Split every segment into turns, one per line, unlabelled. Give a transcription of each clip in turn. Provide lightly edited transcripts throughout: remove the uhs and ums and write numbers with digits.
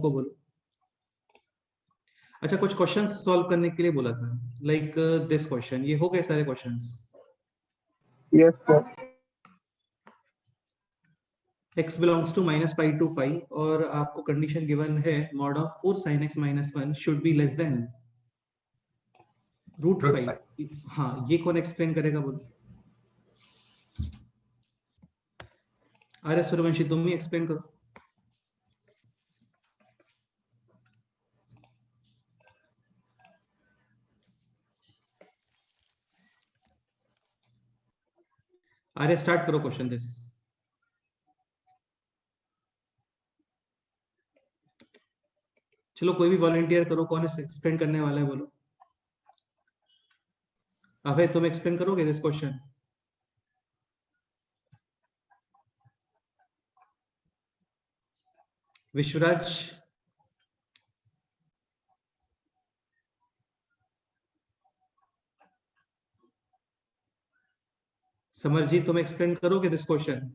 को बोलो। अच्छा, कुछ क्वेश्चंस सॉल्व करने के लिए बोला था, लाइक दिस क्वेश्चन। ये हो गए सारे questions?
Yes sir.
x belongs to -π to π और आपको कंडीशन गिवन है mod of 4 sin x - 1 should be less than √5। हाँ, ये कौन एक्सप्लेन करेगा बोलो? अरे सूर्यवंशी, तुम ही एक्सप्लेन करो। अरे स्टार्ट करो क्वेश्चन दिस। चलो कोई भी वॉलंटियर करो, कौन एक्सप्लेन करने वाला है बोलो। अभय, तुम एक्सप्लेन करोगे दिस क्वेश्चन? विश्वराज, समरजीत, तुम एक्सप्लेन करोगे this question?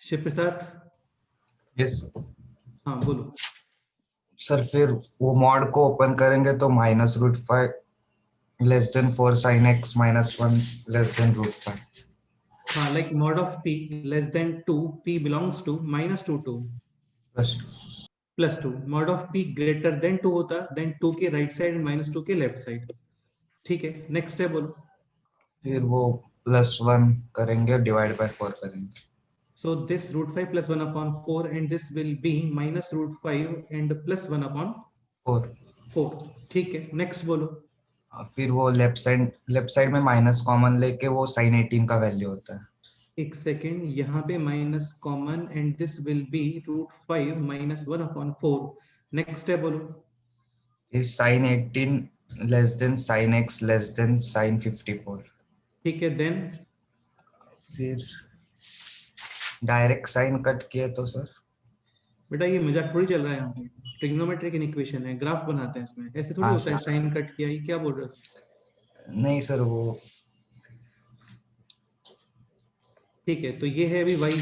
Shiv Prasad?
Yes
हाँ बोलो।
सर, फिर वो मॉड को ओपन करेंगे तो -√5 less than 4 sin x - 1 less than √5।
हाँ, like mod of p less than 2, p belongs to -2 to +2। mod of p greater than 2 होता, देन 2 के राइट साइड एंड -2 के लेफ्ट साइड। ठीक है, नेक्स्ट है बोलो।
फिर वो +1 करेंगे, डिवाइड बाय 4 करेंगे।
So this √5 + 1/4 and this will be -√5 and +1/4।
4।
ठीक है, नेक्स्ट बोलो।
फिर वो लेफ्ट साइड में माइनस कॉमन लेके वो sin 18 का वैल्यू होता है।
एक सेकेंड, यहाँ पे minus common and this will be √5 - 1/4। Next है बोलो।
Is sin 18 less than sin x less than sin 54।
ठीक है, देन
फिर डायरेक्ट साइन कट किए तो सर
बेटा ये मजाक थोड़ी चल रहा है यहाँ पे। ट्रिग्नोमेट्रिक इक्वेशन है, ग्राफ बनाते हैं इसमें, ऐसे थोड़ी
हाँ
होता है
सर।
साइन कट किया। ये क्या बोल रहे हो?
नहीं सर, वो
ठीक है, तो ये है अभी y =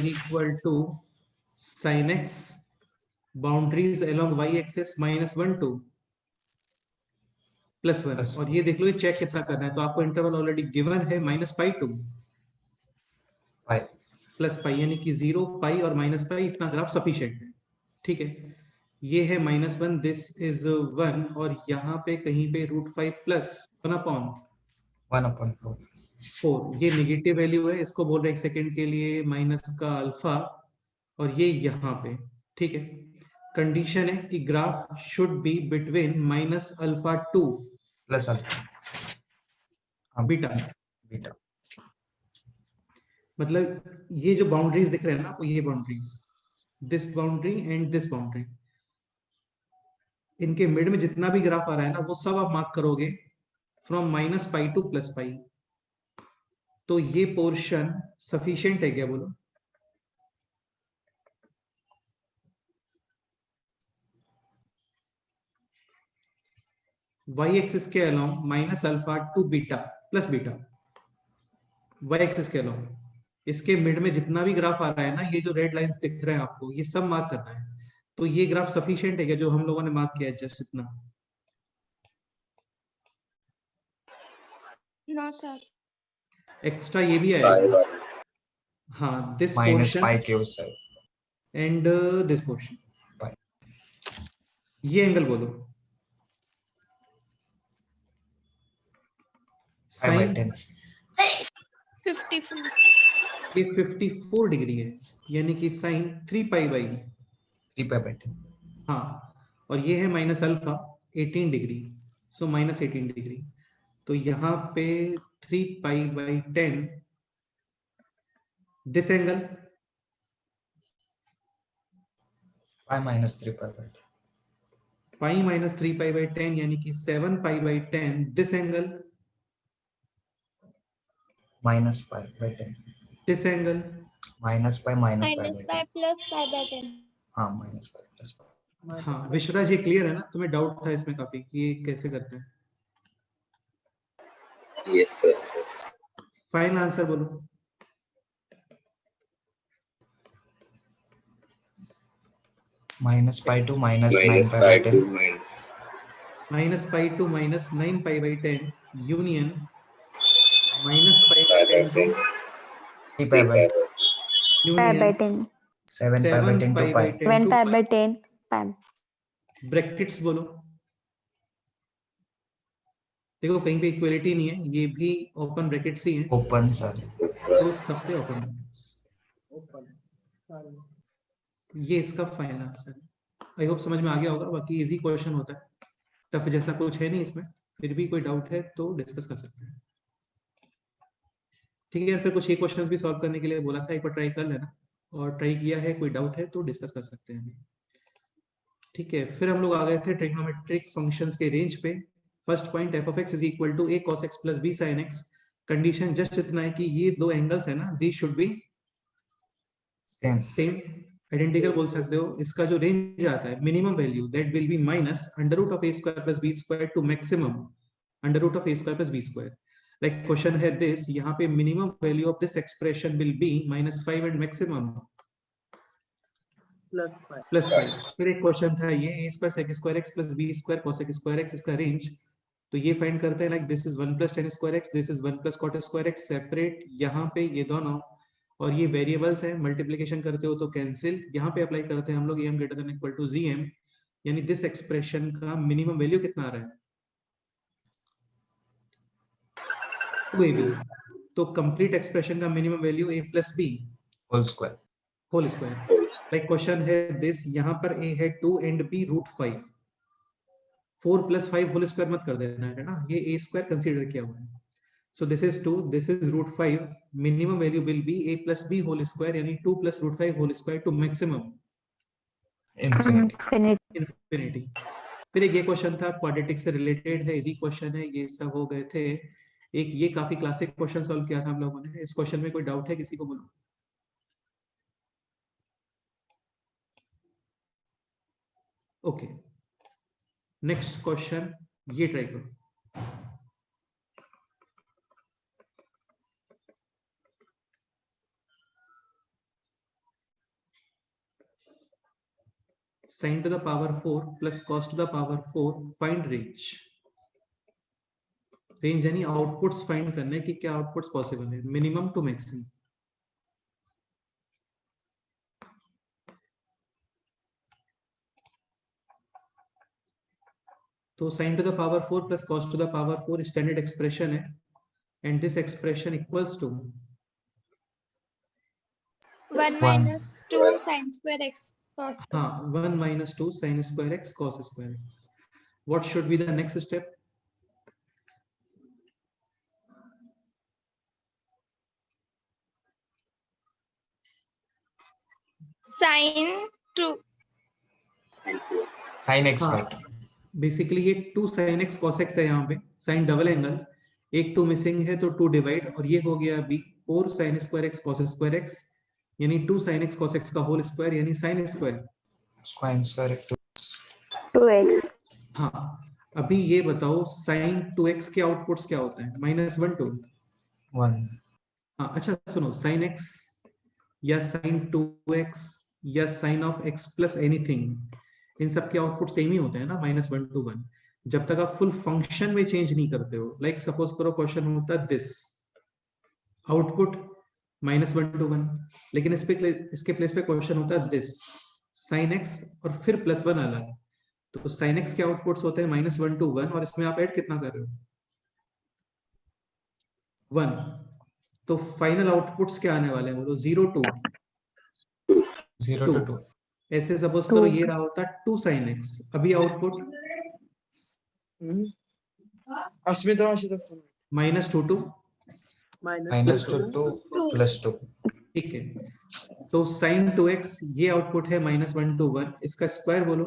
sin x, boundaries along y axis -1 to +1। और ये देख लो, ये चेक कितना करना है, तो आपको इंटरवल ऑलरेडी गिवन है -π to +π, यानी कि 0, π और -π, इतना ग्राफ सफिशिएंट है। ठीक है, ये है -1, दिस इज 1 और यहाँ पे कहीं पे √5 + 1/4। ये नेगेटिव वैल्यू है, इसको बोल रहे हैं एक सेकेंड के लिए माइनस का अल्फा, और ये यहाँ पे। ठीक है, कंडीशन है कि graph should be between -α2
plus alpha
beta.
Beta.
मतलब ये जो बाउंड्रीज दिख रहे हैं ना आपको, ये boundaries, this boundary and this boundary, इनके मिड में जितना भी ग्राफ आ रहा है ना, वो सब आप मार्क करोगे फ्रॉम -π to +π। तो ये पोर्शन सफिशिएंट है क्या बोलो? y एक्सिस के अलोंग -α to β + β, y एक्सिस के अलोंग, इसके मिड में जितना भी ग्राफ आ रहा है ना, ये जो रेड लाइंस दिख रहे हैं आपको, ये सब मार्क करना है। तो ये ग्राफ सफिशिएंट है क्या जो हम लोगों ने मार्क किया है, जस्ट इतना?
No sir.
एक्स्ट्रा ये भी आएगा। हाँ, दिस पोर्शन
-π के उस साइड
एंड दिस पोर्शन,
π।
ये एंगल बोलो। साइन
54।
ये 54 डिग्री है, यानी कि साइन 3π/।
3π/10।
हाँ, और ये है -α 18 डिग्री, सो -18 डिग्री। तो यहाँ पे 3π/10, दिस एंगल
π - 3π/10।
π - 3π/10 यानी कि 7π/10, दिस एंगल
-π/10।
This angle
-π
-π + π/10।
हाँ, -π + π।
हाँ विश्वराज, ये क्लियर है ना? तुम्हें डाउट था इसमें काफी कि ये कैसे करते हैं?
Yes sir.
फाइनल आंसर बोलो।
minus pi to minus 9 pi by 10
minus pi to minus 9 pi by 10 union minus pi by 10 to
3 pi by
pi by
union
10.
7 pi by
7
10
pi
to
by
pi.
10
7
to
pi
pi.
by 10 pi.
Brackets बोलो, देखो कहीं पे equality नहीं है, ये भी open brackets ही है,
Open sir.
तो सब पे ओपन ब्रैकेट्स। ये इसका फाइनल आंसर है। आई होप समझ में आ गया होगा, बाकी इजी क्वेश्चन होता है, टफ जैसा कुछ है नहीं इसमें, फिर भी कोई डाउट है तो डिस्कस कर सकते हैं। ठीक है, फिर कुछ ये क्वेश्चंस भी सॉल्व करने के लिए बोला था, एक बार ट्राई कर लेना, और ट्राई किया है, कोई डाउट है तो डिस्कस कर सकते हैं अभी। ठीक है, फिर हम लोग आ गए थे ट्रिग्नोमेट्रिक फंक्शंस के रेंज पे। First point f of x is equal to a cos x plus b sin x। Condition just इतना है कि ये दो एंगल्स है ना, they should be
Same.
Same, identical बोल सकते हो। इसका जो रेंज आता है minimum value that will be minus under root of a square plus b square to maximum under root of a square plus b square. Like question है this, यहाँ पे minimum value of this expression will be -5 and maximum +5। फिर एक question था ये a square sec square x plus b square cos x square x, इसका range तो ये फाइंड करते हैं, like this is 1 plus tan square x, this is 1 plus cot square x, separate यहाँ पे ये दोनों, और ये वेरिएबल्स हैं, मल्टीप्लिकेशन करते हो तो कैंसिल, यहाँ पे अप्लाई करते हैं हम लोग am greater than equal to gm, यानी दिस एक्सप्रेशन का मिनिमम वैल्यू कितना आ रहा है 2ab, तो कंप्लीट एक्सप्रेशन का minimum value a plus b
Whole square.
Whole square. Like question है दिस, यहाँ पर a है 2 and b √5, 4 plus 5 whole square मत कर देना है ना, ये a स्क्वायर कंसीडर किया हुआ है। So this is 2, this is √5, minimum value will be a plus b whole square, यानी 2 plus √5 whole square to maximum
Infinity.
infinity। फिर एक ये क्वेश्चन था क्वाड्रेटिक से रिलेटेड है, इजी क्वेश्चन है, ये सब हो गए थे। एक ये काफी क्लासिक क्वेश्चन सॉल्व किया था हम लोगों ने, इस क्वेश्चन में कोई डाउट है किसी को, बोलो। ओके, नेक्स्ट क्वेश्चन ये ट्राई करो। sin to the power 4 plus cos to the power 4, find range। Range यानी आउटपुट्स फाइंड करने की, क्या आउटपुट्स पॉसिबल है मिनिमम टू मैक्सिमम। तो sin to the power 4 plus cos to the power 4 standard expression है, and this expression equals to
1 minus 2 sin square x cos square।
हाँ 1 minus 2 sin square x cos square x। What should be the next step?
sin 2
Sin x
हाँ,
square.
Basically ये 2 sin x cos x है, यहाँ पे sin double angle, एक 2 missing है तो 2 divide, और ये हो गया अभी 4 sin square x cos square x, यानी 2 sin x cos x का होल स्क्वायर, यानी sin square
Square square
2x.
हाँ। अभी ये बताओ sin 2x के आउटपुट्स क्या होते हैं, -1 2
1.
हाँ। अच्छा सुनो, sin x या sin 2x या sin of x plus anything, इन सब के आउटपुट सेम ही होते हैं ना, -1 to 1, जब तक आप फुल फंक्शन में चेंज नहीं करते हो। लाइक सपोज करो क्वेश्चन होता है दिस, आउटपुट -1 to 1, लेकिन इसके प्लेस पे क्वेश्चन होता है दिस sin x और फिर +1 अलग, तो sin x के आउटपुट्स होते हैं -1 to 1, और इसमें आप ऐड कितना कर रहे हो 1, तो फाइनल आउटपुट्स क्या आने वाले हैं बोलो, 0 to
0 to 2.
ऐसे सपोज करो ये रहा होता 2 sin x, अभी output -2 to
Minus 2 to plus 2.
ठीक है, तो sin 2x ये आउटपुट है -1 to 1, इसका स्क्वायर बोलो,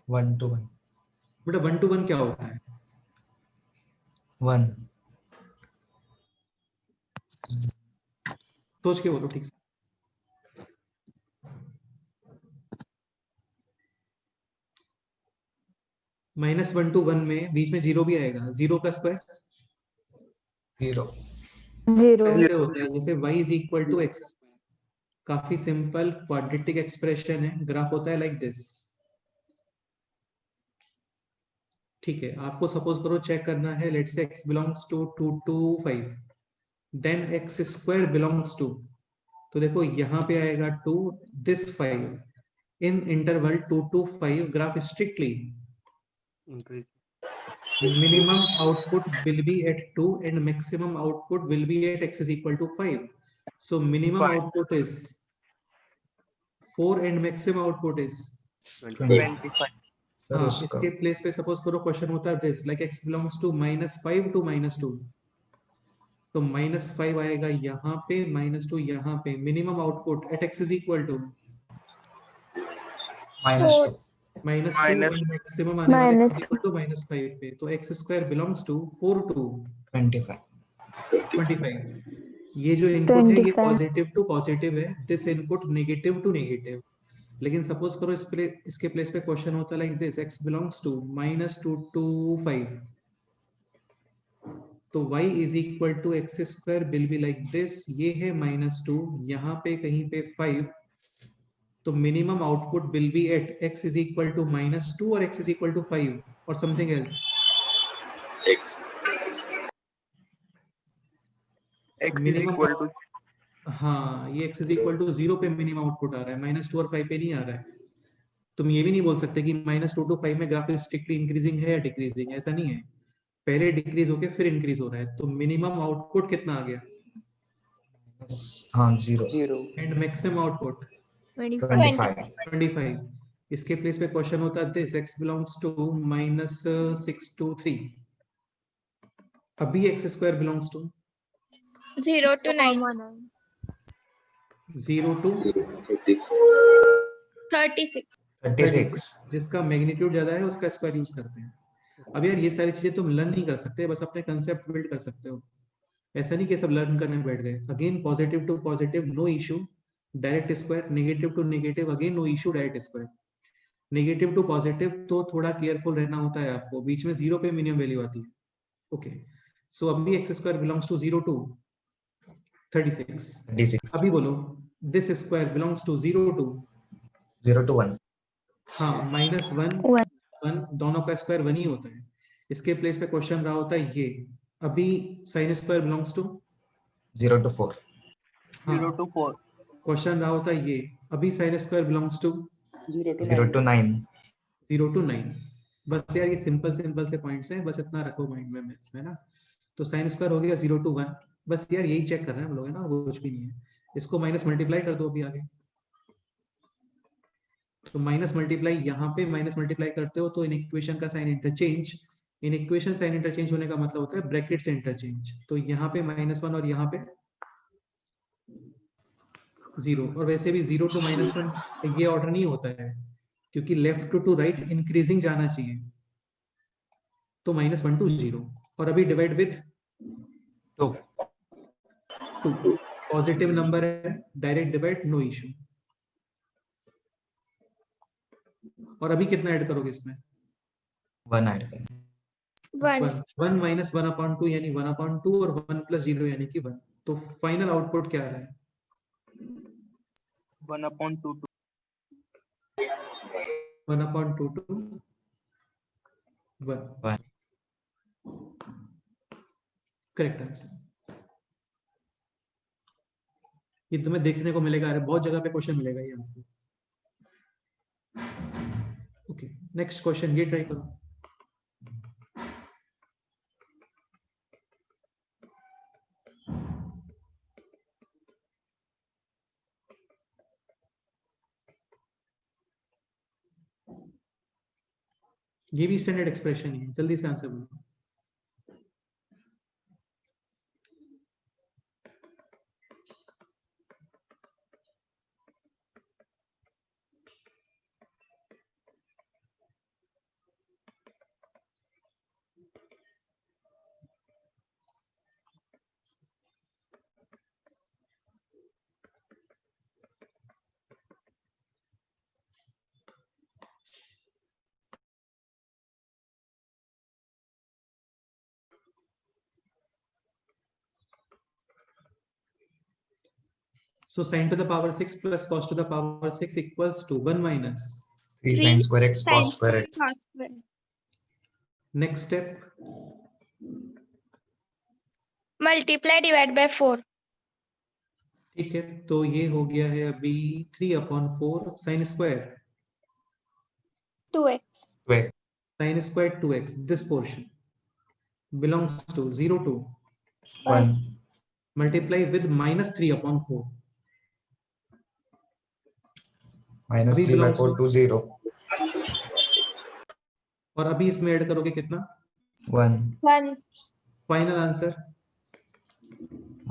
One to 1.
बेटा 1 to 1 क्या होता है
1.
सोच के बोलो ठीक से। -1 to 1 में बीच में 0 भी आएगा, 0 का स्क्वायर
0.
0.
कैसे होता है? जैसे y is equal to x square, काफी सिंपल क्वाड्रेटिक एक्सप्रेशन है, ग्राफ होता है लाइक दिस। ठीक है, आपको सपोज करो चेक करना है, let's say x belongs to 2 to 5, then x square belongs to, तो देखो यहाँ पे आएगा 2, this 5, in interval 2 to 5 graph strictly minimum output will be at 2 and maximum output will be at x is equal to 5. So minimum output is 4 and maximum output is
25.
Sir
हाँ,
उसका
इसके place पे suppose करो question होता है this like x belongs to -5 to -2, तो -5 आएगा यहाँ पे, -2 यहाँ पे, minimum output at x is equal to
-2
-2 and maximum आने वाला x इज
-2.
इक्वल टू -5 पे, तो x square belongs to 4 to
25
25। ये जो इनपुट है ये
25.
पॉजिटिव टू पॉजिटिव है, this input negative to negative. लेकिन सपोज करो इसके प्लेस पे क्वेश्चन होता है like this, x belongs to -2 to 5, तो y is equal to x square will be like this, ये है -2, यहाँ पे कहीं पे 5, तो minimum output will be at x is equal to -2 और x इज इक्वल टू 5 और समथिंग एल्स। मिनिमम, हाँ ये x इज इक्वल टू 0 पे मिनिमम आउटपुट आ रहा है, -2 और 5 पे नहीं आ रहा है। तुम ये भी नहीं बोल सकते कि -2 to 5 में ग्राफ स्ट्रिक्टली इंक्रीजिंग है या डिक्रीजिंग, ऐसा नहीं है, पहले डिक्रीज होके फिर इंक्रीज हो रहा है। तो मिनिमम आउटपुट कितना आ गया
हाँ 0
एंड मैक्सिमम आउटपुट
25
25। इसके प्लेस पे क्वेश्चन होता है this, x belongs to -6 to 3, अभी x square belongs to
0 to 9.
0 to
36.
36
जिसका मैग्नीट्यूड ज्यादा है उसका स्क्वायर यूज करते हैं। अब यार ये सारी चीजें तुम लर्न नहीं कर सकते, बस अपने कंसेप्ट बिल्ड कर सकते हो, ऐसा नहीं कि सब लर्न करने बैठ गए। Again positive to positive no issue, direct square, negative to negative again no issue, direct square. Negative to positive तो थोड़ा केयरफुल रहना होता है आपको, बीच में 0 पे मिनिमम वैल्यू आती है। ओके, सो अभी x square belongs to 0 to 36।
36
अभी बोलो this square belongs to 0 to
0 to 1
हाँ -1
1.
1, दोनों का स्क्वायर 1 ही होता है। इसके प्लेस पे क्वेश्चन रहा होता है ये, अभी sine square belongs to
0 to 4
0 to 4, question रहा होता है ये, अभी sine square belongs to
0 to 9
0 to 9। बस यार ये सिंपल से पॉइंट्स हैं, बस इतना रखो माइंड में मैथ्स में ना। तो साइन स्क्वायर हो गया 0 to 1, बस यार यही चेक कर रहे हैं हम लोग है ना, वो कुछ भी नहीं है। इसको माइनस मल्टीप्लाई कर दो अभी आगे, तो माइनस मल्टीप्लाई यहाँ पे माइनस मल्टीप्लाई करते हो तो इन इक्वेशन का sign interchange, inequation sign interchange होने का मतलब होता है ब्रैकेट से इंटरचेंज, तो यहाँ पे -1 और यहाँ पे 0, और वैसे भी 0 to -1 ये ऑर्डर नहीं होता है, क्योंकि लेफ्ट टू राइट इंक्रीजिंग जाना चाहिए, तो -1 to 0, और अभी डिवाइड विथ
2
2, पॉजिटिव नंबर है, डायरेक्ट डिवाइड नो इशू। और अभी कितना ऐड करोगे इसमें
1 ऐड करें
1.
1 माइनस 1/2 यानी 1/2 और 1 + 0 यानी कि 1, तो फाइनल आउटपुट क्या आ रहा है
1/2
1/2 to 1,
1
करेक्ट आंसर। ये तुम्हें देखने को मिलेगा, अरे बहुत जगह पे क्वेश्चन मिलेगा ये आपको। ओके, नेक्स्ट क्वेश्चन ये ट्राई करो। ये भी स्टैंडर्ड एक्सप्रेशन है, जल्दी से आंसर बोलो। So sin to the power 6 plus cos to the power 6 equals to 1 minus.
3 sin square x
sin
cos square x.
cos square.
Next step,
Multiply divide by 4.
ठीक है, तो ये हो गया है अभी 3/4 sin square
2x.
2x.
sin square 2x. This portion belongs to 0 to
1
multiply with minus 3/4.
minus
अभी
3 by
belongs
4
to
2 0
और अभी इसमें ऐड करोगे कितना?
1
1.
Final answer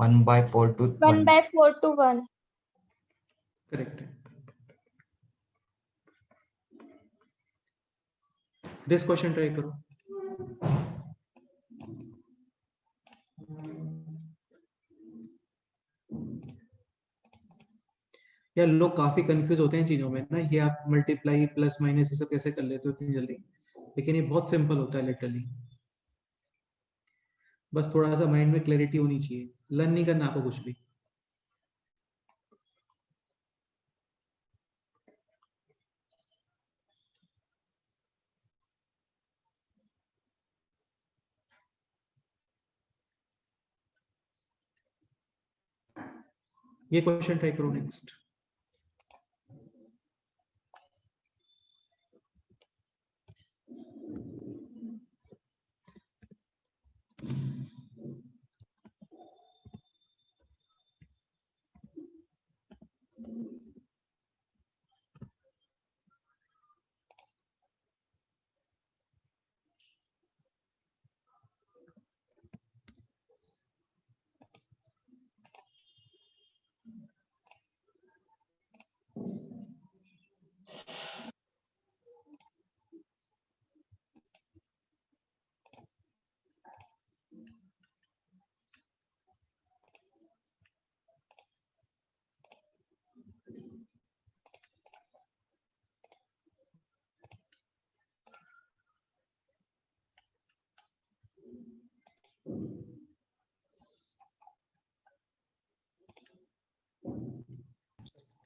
1 by 4 to
1
1.
by 4 to 1.
Correct है. दिस क्वेश्चन ट्राई करो. यार लोग काफी कंफ्यूज होते हैं चीजों में ना, ये आप मल्टीप्लाई प्लस माइनस ये सब कैसे कर लेते हो इतनी जल्दी, लेकिन ये बहुत सिंपल होता है लिटरली. बस थोड़ा सा माइंड में क्लैरिटी होनी चाहिए, लर्न नहीं करना आपको कुछ भी. ये क्वेश्चन ट्राई करो next.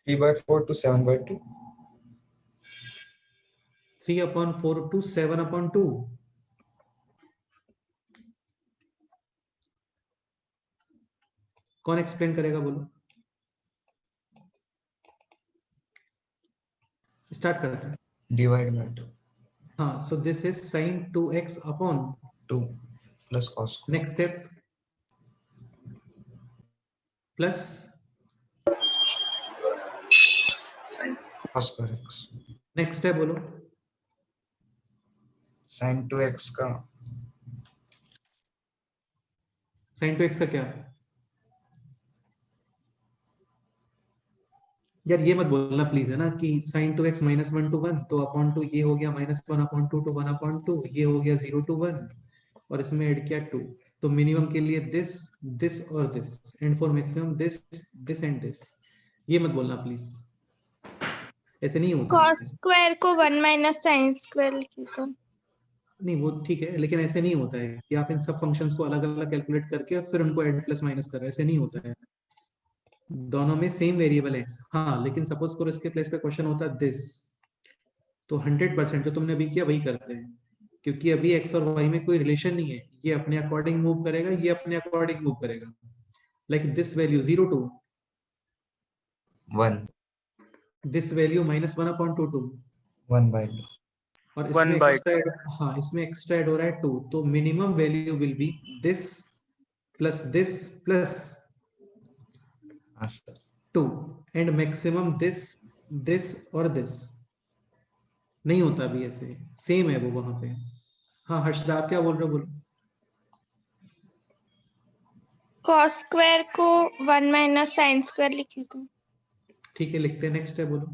Three by 4 to 7 by 2.
3/4 to 7/2. कौन एक्सप्लेन करेगा बोलो. स्टार्ट करते हैं.
Divide by 2.
हाँ, so this is sin 2x upon
2 plus cos square.
next step plus
Cos square x.
next step बोलो.
Sin 2x का
sin 2x का क्या? यार ये मत बोलना प्लीज, है ना, कि sin 2x -1 to 1 तो अपॉन 2 ये हो गया -1/2 to 1/2, ये हो गया 0 to 1 और इसमें ऐड किया 2. तो मिनिमम के लिए दिस और this, and for maximum this and this. ये मत बोलना प्लीज, ऐसे नहीं होता
Cos
है.
square को 1 minus sin square लिखी तो.
नहीं वो ठीक है, लेकिन ऐसे नहीं होता है कि आप इन सब फंक्शंस को अलग अलग कैलकुलेट करके और फिर उनको ऐड प्लस माइनस कर रहे हैं, ऐसे नहीं होता है. दोनों में सेम वेरिएबल x. हाँ, लेकिन सपोज करो इसके प्लेस पे क्वेश्चन होता है दिस, तो 100% जो तुमने अभी किया वही करते हैं, क्योंकि अभी x और y में कोई रिलेशन नहीं है. ये अपने अकॉर्डिंग मूव करेगा, ये अपने अकॉर्डिंग मूव करेगा. Like this value 0 to
1
this value -1/2 to
1 by 2.
और इसमें
1 by
एक्स्ट्रा हाँ इसमें एक्स्ट्रा ऐड हो रहा है 2, तो minimum value will B this plus
हाँ सर.
2 एंड मैक्सिमम दिस और दिस. नहीं होता अभी ऐसे, सेम है वो वहां पे. हाँ हर्षदा आप क्या बोल रहे हो बोलो.
Cos square को 1 minus sin square लिखी तो.
ठीक है, लिखते हैं. नेक्स्ट है बोलो.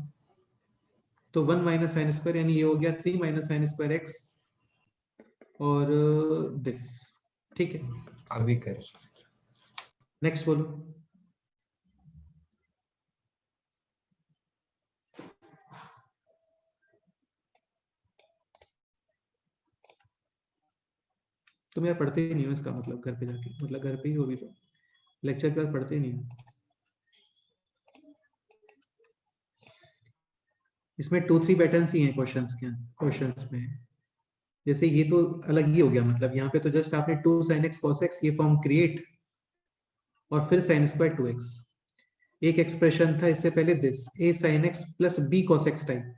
तो 1 माइनस साइन स्क्वायर यानी ये हो गया 3 माइनस साइन स्क्वायर एक्स और दिस. ठीक है,
अभी करें.
नेक्स्ट बोलो. तुम यार पढ़ते ही नहीं हो, इसका मतलब घर पे जाके, मतलब घर पे ही हो भी तो लेक्चर के बाद पढ़ते ही नहीं हो. इसमें 2-3 पैटर्न्स ही हैं क्वेश्चंस में। जैसे ये तो अलग ही हो गया, मतलब यहाँ पे तो जस्ट आपने 2 sin x cos x ये फॉर्म क्रिएट और फिर sin स्क्वायर 2x। एक एक्सप्रेशन था इससे पहले this a sin x plus b cos x type.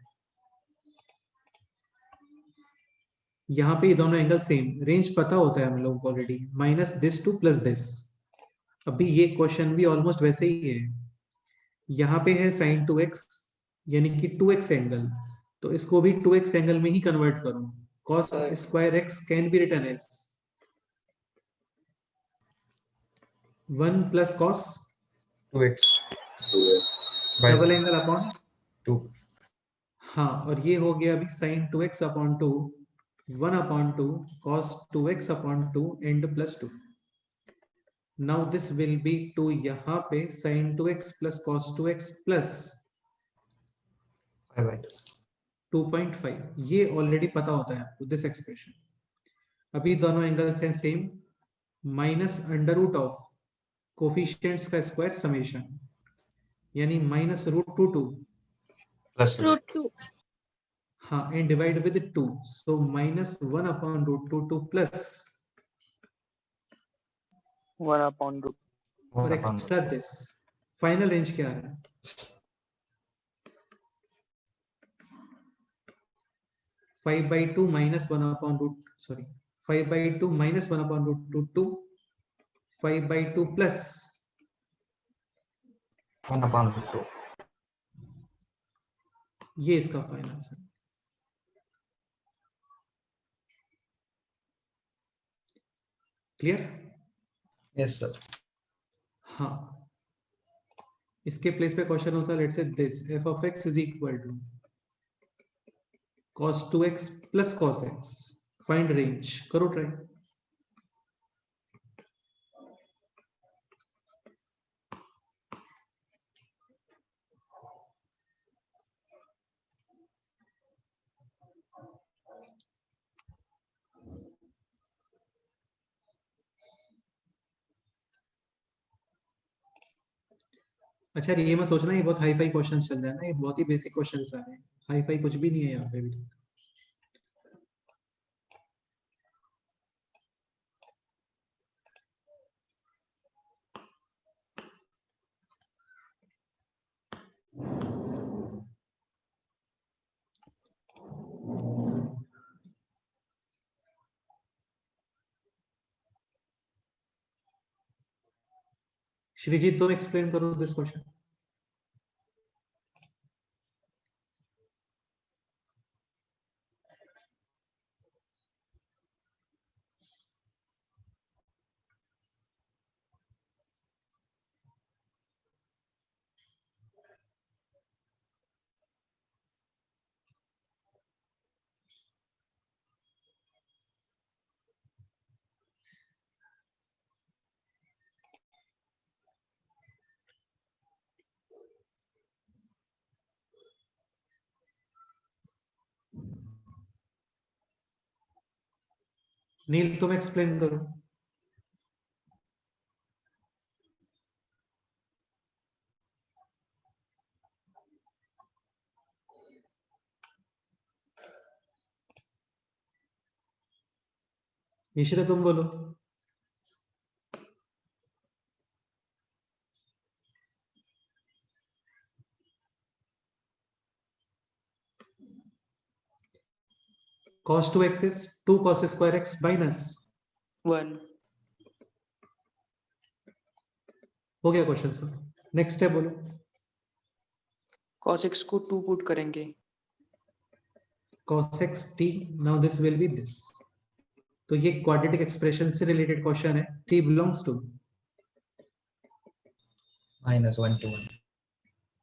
यहाँ पे ये दोनों एंगल सेम, रेंज पता होता है हम लोगों को already, minus this two plus this. अभी ये क्वेश्चन भी ऑलमोस्ट वैसे ही है। यहाँ पे है sin 2x यानी कि 2x एंगल, तो इसको भी 2x एंगल में ही कन्वर्ट करो। cos square x can be written as 1 plus cos
2x by
double angle upon
2.
हाँ, और ये हो गया अभी sin 2x upon 2 1 upon 2 cos 2x upon 2 and plus 2. Now this will be 2 यहाँ पे sin 2x plus cos 2x plus 2.5। ये already पता होता है आपको दिस एक्सप्रेशन। अभी दोनों एंगल्स हैं same, minus under root of coefficients का स्क्वायर समेशन, यानी माइनस रूट 2
plus
√2
हाँ, and divide with 2, so minus 1 upon root 2 plus
1 upon root.
और एक्स्ट्रा दिस। फाइनल रेंज क्या आ रहा है? 5/2 minus 1 upon root 5/2 minus 1 upon root 2 5/2 plus
1 upon 2.
ये इसका final answer. Clear?
Yes sir.
हाँ, इसके प्लेस पे क्वेश्चन होता है लेट्स से this f of x is equal to cos 2x plus cos x, find range. करो ट्राई। अच्छा, ये मत सोचना ये बहुत हाई फाई क्वेश्चन चल रहा है ना, ये बहुत ही बेसिक क्वेश्चन आ रहे हैं, हाई फाई कुछ भी नहीं है यहाँ पे भी। श्रीजीत, तुम एक्सप्लेन करो दिस क्वेश्चन। नील, तुम एक्सप्लेन करो। निश्चित तुम बोलो। cos 2x is 2 cos square x minus
1.
हो गया क्वेश्चन सर। नेक्स्ट स्टेप बोलो।
Cos x को 2 पुट करेंगे।
cos x t, now this will be this। तो ये क्वाड्रेटिक एक्सप्रेशन से रिलेटेड क्वेश्चन है। t belongs to
-1 to 1.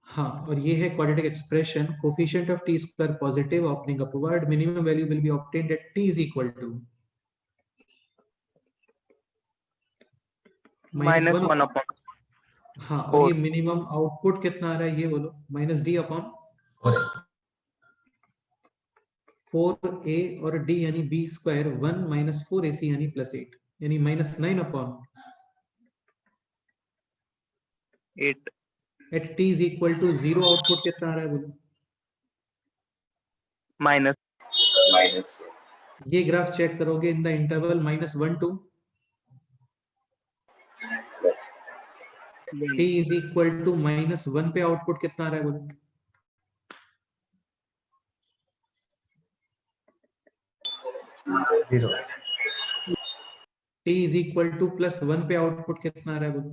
हाँ, और ये है quadratic expression, coefficient of t square positive opening upward, minimum value will be obtained at t is equal to
-1 upon
हाँ, और ये मिनिमम आउटपुट कितना आ रहा है ये बोलो, -d अपॉन 4a और d यानी b स्क्वायर 1 माइनस 4ac यानी +8 यानी -9 upon
8.
At t is equal to 0 output कितना आ रहा है बोलो,
माइनस
ये ग्राफ चेक करोगे in the interval -1 to t is equal to -1 पे आउटपुट कितना आ रहा है बोलो?
Zero
t is equal to +1 पे आउटपुट कितना आ रहा है बोलो?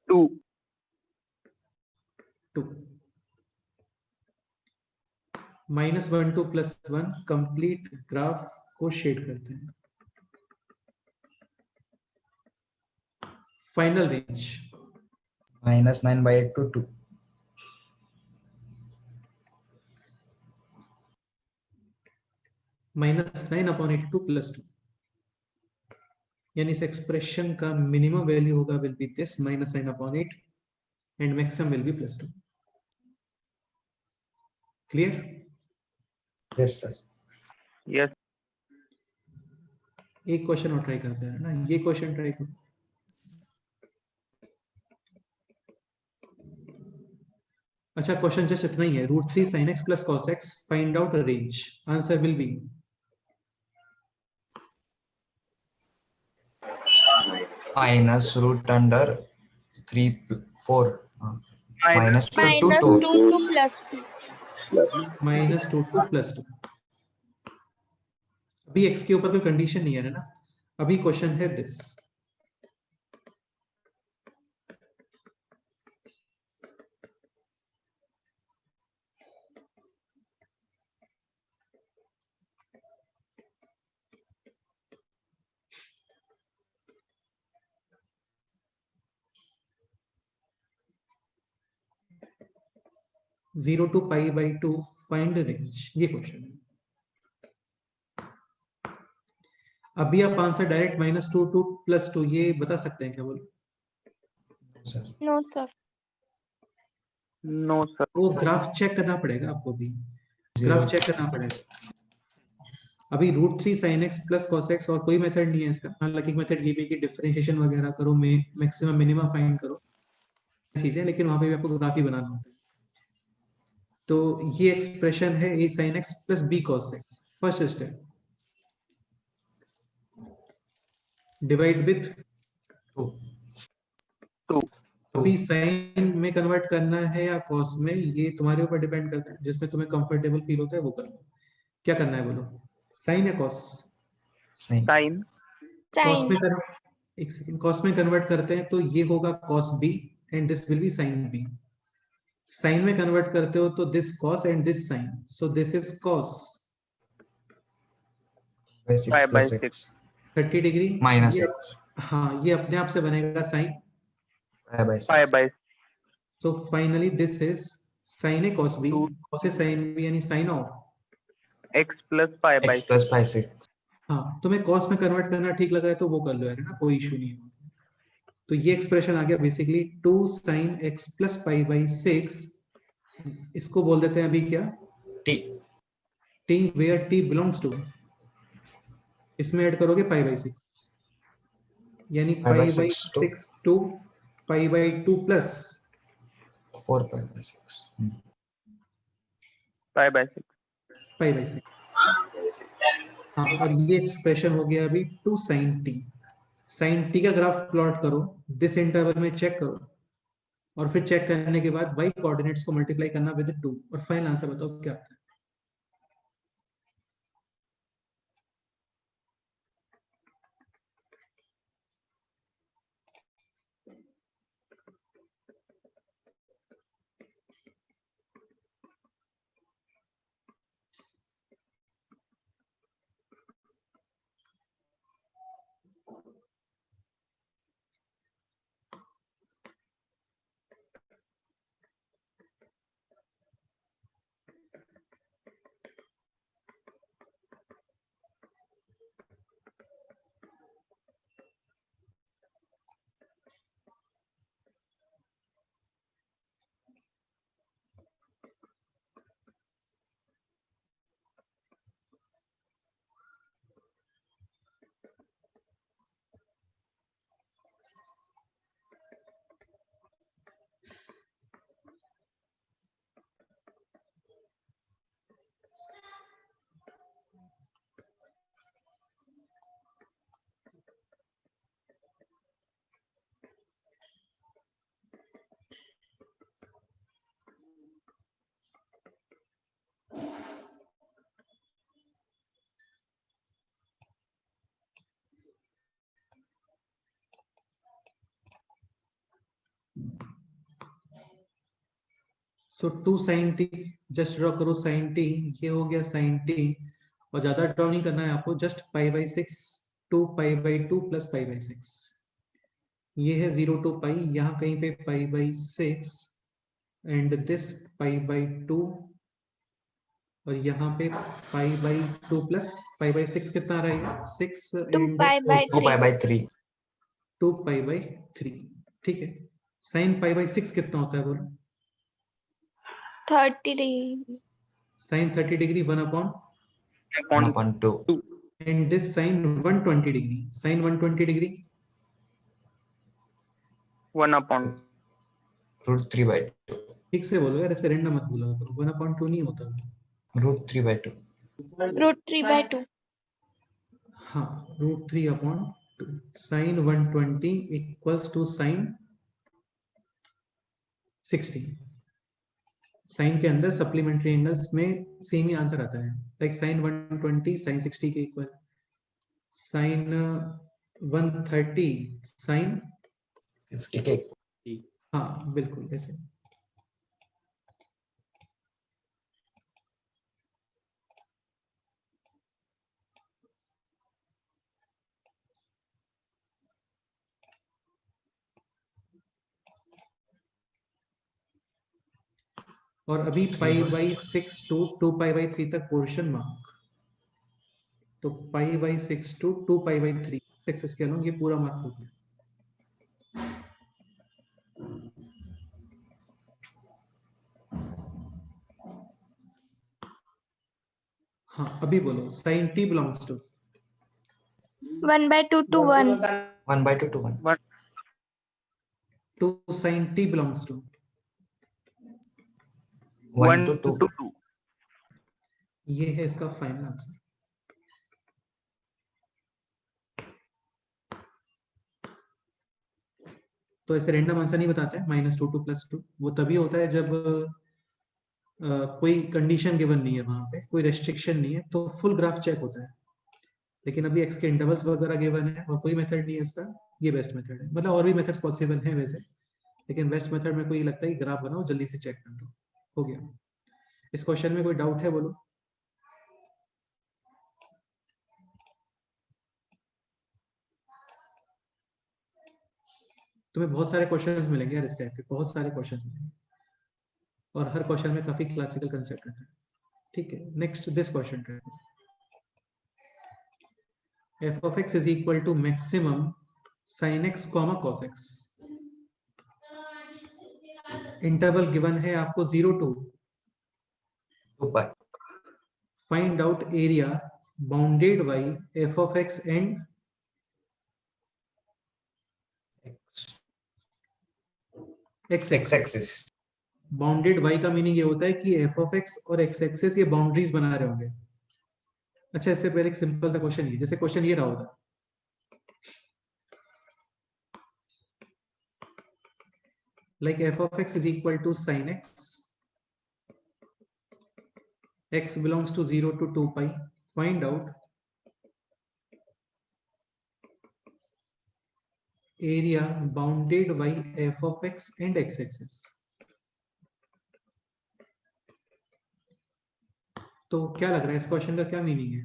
2
2 -1 to +1 कंप्लीट ग्राफ को शेड करते हैं. Final range
-9/8 to 2.
-9/82 +2, यानी इस एक्सप्रेशन का मिनिमम वैल्यू होगा will be this -9/8 and maximum will be +2. Clear?
Yes, sir.
Yes
एक क्वेश्चन और ट्राई करते हैं ना, ये क्वेश्चन ट्राई करो. अच्छा, क्वेश्चन जस्ट इतना ही है. √3 sin x plus cos x, find out range. Answer will be
Minus root under 3, 4. Minus 2 to
-2
2.
to +2.
-2 to +2. अभी x के ऊपर कोई कंडीशन नहीं है ना. अभी क्वेश्चन है दिस. (0 to π/2) find range. ये क्वेश्चन है. अभी आप आंसर डायरेक्ट -2 to +2 ये बता सकते हैं क्या बोलो?
Sir.
No, sir.
No sir
वो ग्राफ चेक करना पड़ेगा आपको भी.
Zero.
ग्राफ चेक करना पड़ेगा. अभी √3 sin x plus cos x और कोई मेथड नहीं है इसका. हाँ, लकी मेथड ये भी कि डिफरेंशिएशन वगैरह करो, मैक्सिमम मिनिमम फाइंड करो चीजें, लेकिन वहां पे भी आपको ग्राफ ही बनाना होता है. तो ये एक्सप्रेशन है a sin x plus b cos x. First step, divide with
2.
2
अभी साइन में कन्वर्ट करना है या कॉस में, ये तुम्हारे ऊपर डिपेंड करता है. जिसमें तुम्हें कंफर्टेबल फील होता है वो कर लो. क्या करना है बोलो? साइन या cos?
Sin.
Sine
cos
Sin.
में एक सेकंड, कॉस में कन्वर्ट करते हैं तो ये होगा cos B and this will be sine B. Sine में कन्वर्ट करते हो तो this cos and this sine, so this is cos
6
5 by
plus
6
x.
30 degree.
Minus
ये,
x.
हाँ, ये अपने आप से बनेगा sine.
5/6.
5 by
so finally this is sine A cos B.
2
cos A sine B यानी sine of.
x plus 5 by
X plus 5/6.
हाँ, तुम्हें कॉस में कन्वर्ट करना ठीक लग रहा है तो वो कर लो यार, है ना, कोई इशू नहीं है. तो ये एक्सप्रेशन आ गया बेसिकली 2 sin x plus π/6. इसको बोल देते हैं अभी क्या?
T.
t where t belongs to. इसमें ऐड करोगे π/6 यानी
π/6 to
π/6 to π/2 plus
4/6.
5 by 6
π/6. हाँ, और ये एक्सप्रेशन हो गया अभी 2 sin t. sin t का ग्राफ प्लॉट करो, दिस इंटरवल में चेक करो, और फिर चेक करने के बाद y कोऑर्डिनेट्स को मल्टीप्लाई करना विद 2 और फाइनल आंसर बताओ क्या आता है. सो 2 sin t, जस्ट ड्रॉ करो sin t, ये हो गया sin t, और ज्यादा ड्रॉ नहीं करना है आपको, just pi by 6 2 pi by 2 plus pi by 6, ये है 0 to पाई, यहाँ कहीं पे पाई by 6 and this pi by 2, और यहाँ पे पाई बाई 2 प्लस पाई बाई 6 कितना आ रहा है 6
2
and
pi by
2 pi
3.
by 3.
2 pi by 3, ठीक है। साइन पाई बाई 6 कितना होता है बोलो?
30 degree.
Sine 30 degree 1 upon
1 upon 2.
And this sine 120 degree, sine 120 degree
1 upon
Root 3 by 2.
ठीक से बोलो यार, ऐसे रैंडम मत बोलो, 1 अपॉन 2 नहीं होता।
Root 3 by 2.
Root 3 by 2.
हाँ, root 3 upon 2, sine 120 equals to sine 60। Sine के अंदर सप्लीमेंट्री एंगल्स में सेम ही आंसर आता है, लाइक साइन 120 साइन 60 के इक्वल, साइन 130 साइन
50 के.
हाँ बिल्कुल ऐसे। और अभी pi by 6 to 2 pi by 3 तक पोर्शन मार्क, तो pi by 6 to 2 pi by 3 axis के अलॉन्ग ये पूरा मार्क हो गया। हाँ अभी बोलो, sine t belongs to
1 by 2 to 1.
1 by 2 to 1.
Two sine t belongs to
1 to 2.
2.
ये है इसका फाइनल आंसर। तो ऐसे रैंडम आंसर नहीं बताते हैं -2 2 +2, वो तभी होता है जब कोई कंडीशन गिवन नहीं है, वहां पे कोई रेस्ट्रिक्शन नहीं है, तो फुल ग्राफ चेक होता है। लेकिन अभी एक्स के इंटरवल्स वगैरह गिवन है और कोई मेथड नहीं है इसका, ये बेस्ट मेथड है। मतलब और भी मेथड्स पॉसिबल हैं वैसे, लेकिन बेस्ट मेथड में कोई लगता है कि ग्राफ बनाओ जल्दी से चेक कर लो, हो गया। इस क्वेश्चन में कोई डाउट है बोलो? तुम्हें बहुत सारे क्वेश्चंस मिलेंगे यार इस टाइप के, बहुत सारे क्वेश्चंस मिलेंगे, और हर क्वेश्चन में काफी क्लासिकल कंसेप्ट रहता है। ठीक है, next this question, f of x is equal to maximum sin x comma cos x, interval given है आपको 0 to
2 pi.
Find out area bounded by f of x and
X. X axis.
Bounded y का meaning ये होता है कि f of x और x axis ये boundaries बना रहे होंगे। अच्छा, इससे पहले एक सिंपल सा क्वेश्चन ये, जैसे क्वेश्चन ये रहा होगा, like f of x is equal to sin x, x belongs to 0 to 2 pi, find out area bounded by f of x and x axis। तो क्या लग रहा है इस क्वेश्चन का क्या मीनिंग है?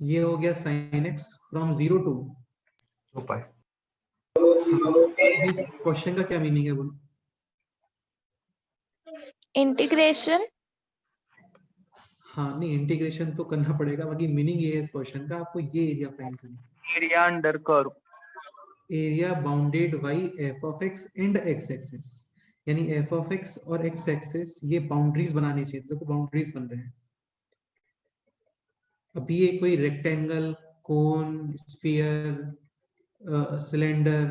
ये हो गया sin x from 0 to
2 pi.
इस क्वेश्चन का क्या मीनिंग है बोलो?
Integration.
हाँ नहीं, इंटीग्रेशन तो करना पड़ेगा, बाकी मीनिंग ये है इस क्वेश्चन का, आपको ये एरिया फाइंड करना है।
Area under curve.
Area bounded by f of x and x axis, यानी f of x और x एक्सिस ये बाउंड्रीज बनानी चाहिए। देखो बाउंड्रीज बन रहे हैं। अभी ये कोई रेक्टेंगल, कोन, स्फीयर, सिलेंडर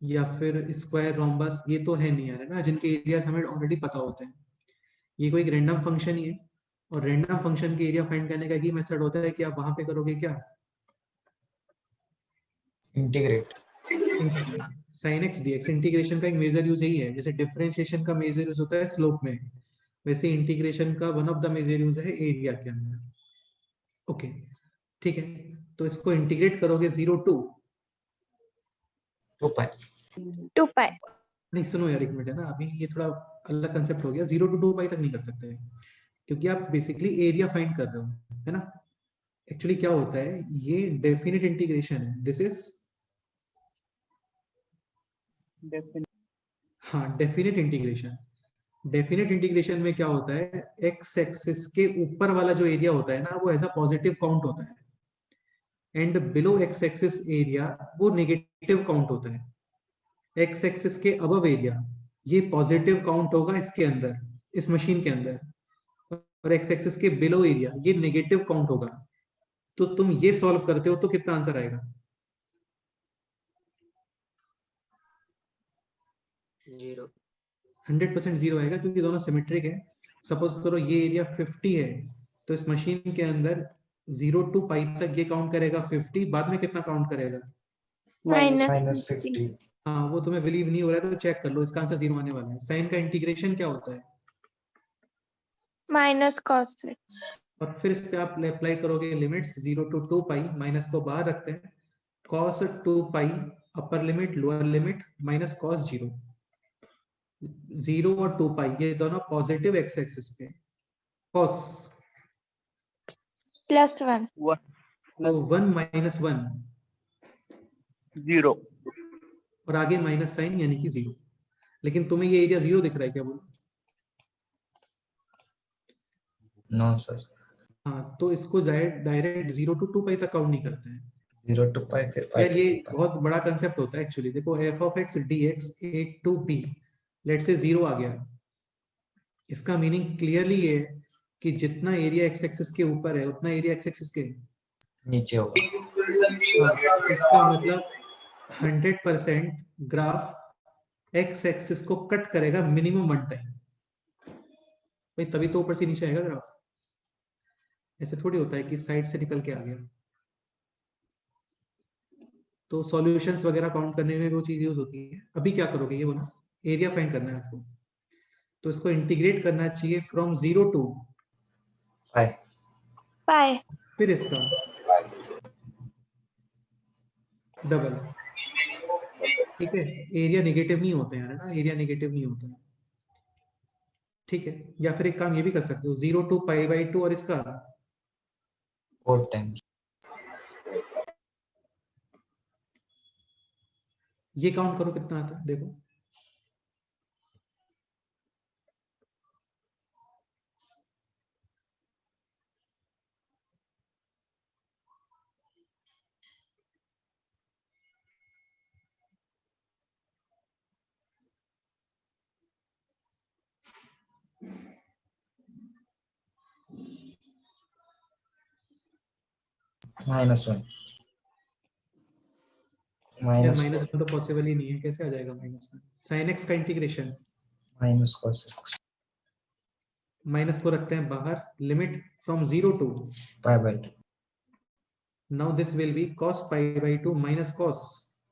या फिर स्क्वायर, रोम्बस, ये तो है नहीं यार, है ना, जिनके एरिया हमें ऑलरेडी पता होते हैं। ये कोई रैंडम फंक्शन ही है, और रैंडम फंक्शन के एरिया फाइंड करने का एक ही मेथड होता है कि आप वहां पे करोगे क्या,
Integrate.
sin x dx। Integration का एक मेजर यूज यही है, जैसे डिफरेंशिएशन का मेजर यूज होता है स्लोप में, वैसे इंटीग्रेशन का one of the major use है एरिया के अंदर। ओके ठीक है, तो इसको इंटीग्रेट करोगे 0 to
2 pi.
2 pi.
नहीं सुनो यार, एक मिनट है ना, अभी ये थोड़ा अलग कंसेप्ट हो गया। 0 to 2 पाई तक नहीं कर सकते, क्योंकि आप बेसिकली एरिया फाइंड कर रहे हो, है ना। एक्चुअली क्या होता है, ये डेफिनेट इंटीग्रेशन है, दिस इज हाँ डेफिनेट इंटीग्रेशन। डेफिनेट इंटीग्रेशन में क्या होता है, एक्स एक्सिस के ऊपर वाला जो एरिया होता है ना, वो एज अ पॉजिटिव काउंट होता है, and below x axis area वो नेगेटिव काउंट होता है। एक्स एक्सिस के अबव एरिया ये पॉजिटिव काउंट होगा इसके अंदर, इस मशीन के अंदर, और एक्स एक्सिस के बिलो एरिया ये नेगेटिव काउंट होगा। तो तुम ये सॉल्व करते हो तो कितना आंसर आएगा? 100% 0 आएगा, क्योंकि दोनों सिमेट्रिक है। सपोज करो ये एरिया 50 है, तो इस मशीन के अंदर 0 to पाई तक ये काउंट करेगा 50, बाद में कितना काउंट करेगा?
Minus 50.
हाँ वो तुम्हें बिलीव नहीं हो रहा है तो चेक कर लो, इसका आंसर 0 आने वाला है। साइन का इंटीग्रेशन क्या होता है?
Minus cos x.
और फिर इस पे आप अप्लाई करोगे लिमिट्स 0 to 2 पाई, माइनस को बाहर रखते हैं, cos 2 pi upper limit lower limit minus cos 0। 0 और 2 पाई ये दोनों पॉजिटिव एक्स एक्सिस पे, cos
+1.
तो 1 माइनस 1
0.
और आगे माइनस साइन यानी कि 0। लेकिन तुम्हें ये एरिया 0 दिख रहा है क्या? बोलो।
No, sir.
हाँ तो इसको डायरेक्ट 0 to 2 पाई तक काउंट नहीं करते हैं
0 to pi, फिर pi
यार।
to
ये
2 pi.
बहुत बड़ा कंसेप्ट होता है एक्चुअली। देखो f of x dx a to b, let say 0 आ गया, इसका मीनिंग क्लियरली ये है कि जितना एरिया x एक्सिस के ऊपर है उतना एरिया x एक्सिस के
नीचे होगा.
हाँ, इसका मतलब 100% ग्राफ x एक्सिस को कट करेगा मिनिमम 1 टाइम भाई, तभी तो ऊपर से नीचे आएगा ग्राफ। ऐसे थोड़ी होता है कि साइड से निकल के आ गया। तो सॉल्यूशंस वगैरह काउंट करने में वो चीज यूज होती है। अभी क्या करोगे ये बोलो, एरिया फाइंड करना है आपको, तो इसको इंटीग्रेट करना चाहिए फ्रॉम 0 to
Pi.
Pi.
फिर इसका डबल। ठीक है, एरिया नेगेटिव नहीं होते हैं ना, एरिया नेगेटिव नहीं होता है। ठीक है, या फिर एक काम ये भी कर सकते हो, 0 to pi/2 और इसका
4 times.
ये काउंट करो कितना आता है, देखो।
-1.
यार
-4.
-1 तो पॉसिबल ही नहीं है, कैसे आ जाएगा -1? साइन एक्स का इंटीग्रेशन
-cos x.
माइनस को रखते हैं बाहर, limit from 0 to
pi/2.
Now this will B cos pi/2 minus cos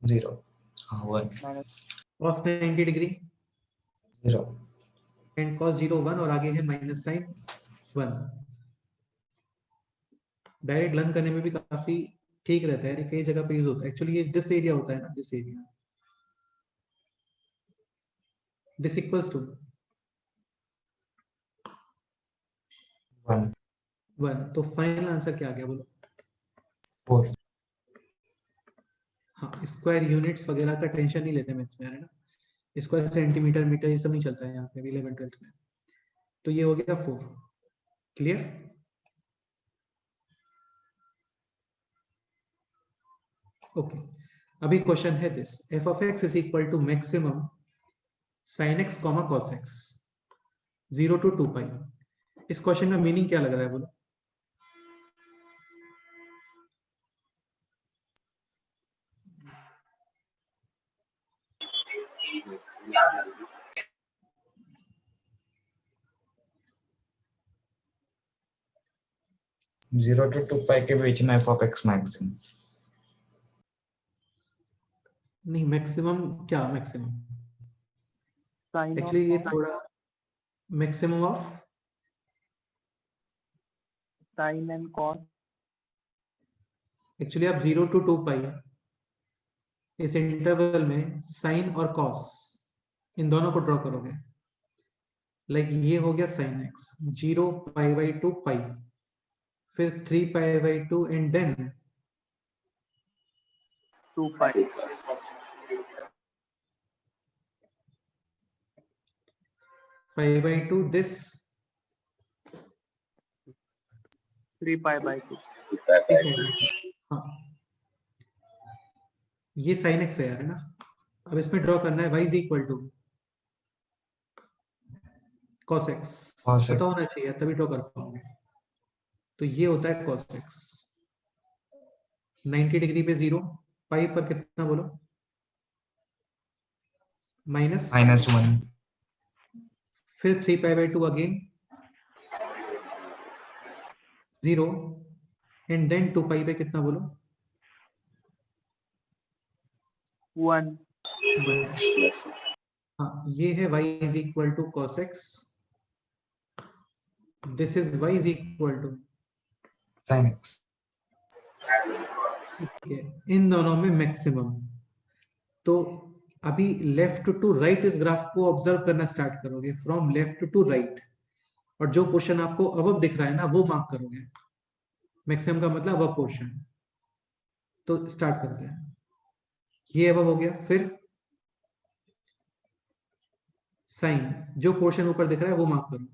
0. 1.
cos 90 degree
0.
And cos 0 1 और आगे है माइनस साइन 1। डायरेक्ट लर्न करने में भी काफी ठीक रहता है, कई जगह पे यूज होता है। एक्चुअली ये दिस एरिया होता है ना, this area, this equals to
1.
1। तो फाइनल आंसर क्या आ गया बोलो?
4.
हाँ, स्क्वायर यूनिट्स वगैरह का टेंशन नहीं लेते मैथ्स में, है ना। स्क्वायर सेंटीमीटर मीटर ये सब नहीं चलता है यहाँ पे 11 12 में। तो ये हो गया 4। क्लियर? ओके, अभी क्वेश्चन है this, f of x is equal to maximum sin x, cos x 0 to 2 pi। इस क्वेश्चन का मीनिंग क्या लग रहा है बोलो?
Zero to 2 pi के बीच में f of x मैक्सिमम.
नहीं, मैक्सिमम क्या मैक्सिमम?
Sin
एक्चुअली ये थोड़ा maximum of
sin and cos.
Actually आप 0 to 2 पाई इस इंटरवल में साइन और कॉस इन दोनों को ड्रॉ करोगे। लाइक ये हो गया sine x, 0 pi by 2 pi, फिर 3 pi by 2 and then
2 pi,
pi by 2 this,
3 pi by 2.
हाँ ये साइन एक्स है यार, है ना। अब इसमें ड्रॉ करना है y is equal to cos x,
Cos x.
पता होना चाहिए तभी ड्रॉ कर पाओगे। तो ये होता है cos x, 90 डिग्री पे 0, पाई पर कितना बोलो, माइनस
-1
फिर 3 pi by 2 again 0 and then 2 pi पे कितना बोलो,
1,
1। हाँ ये है y is equal to cos x, this is y is equal to,
sin x.
इन दोनों में मैक्सिमम। तो अभी लेफ्ट टू राइट इस ग्राफ को ऑब्जर्व करना स्टार्ट करोगे, फ्रॉम लेफ्ट टू राइट, और जो पोर्शन आपको अबव दिख रहा है ना वो मार्क करोगे। मैक्सिमम का मतलब अबव पोर्शन। तो स्टार्ट करते हैं, ये अबव हो गया, फिर साइन, जो पोर्शन ऊपर दिख रहा है वो मार्क करो।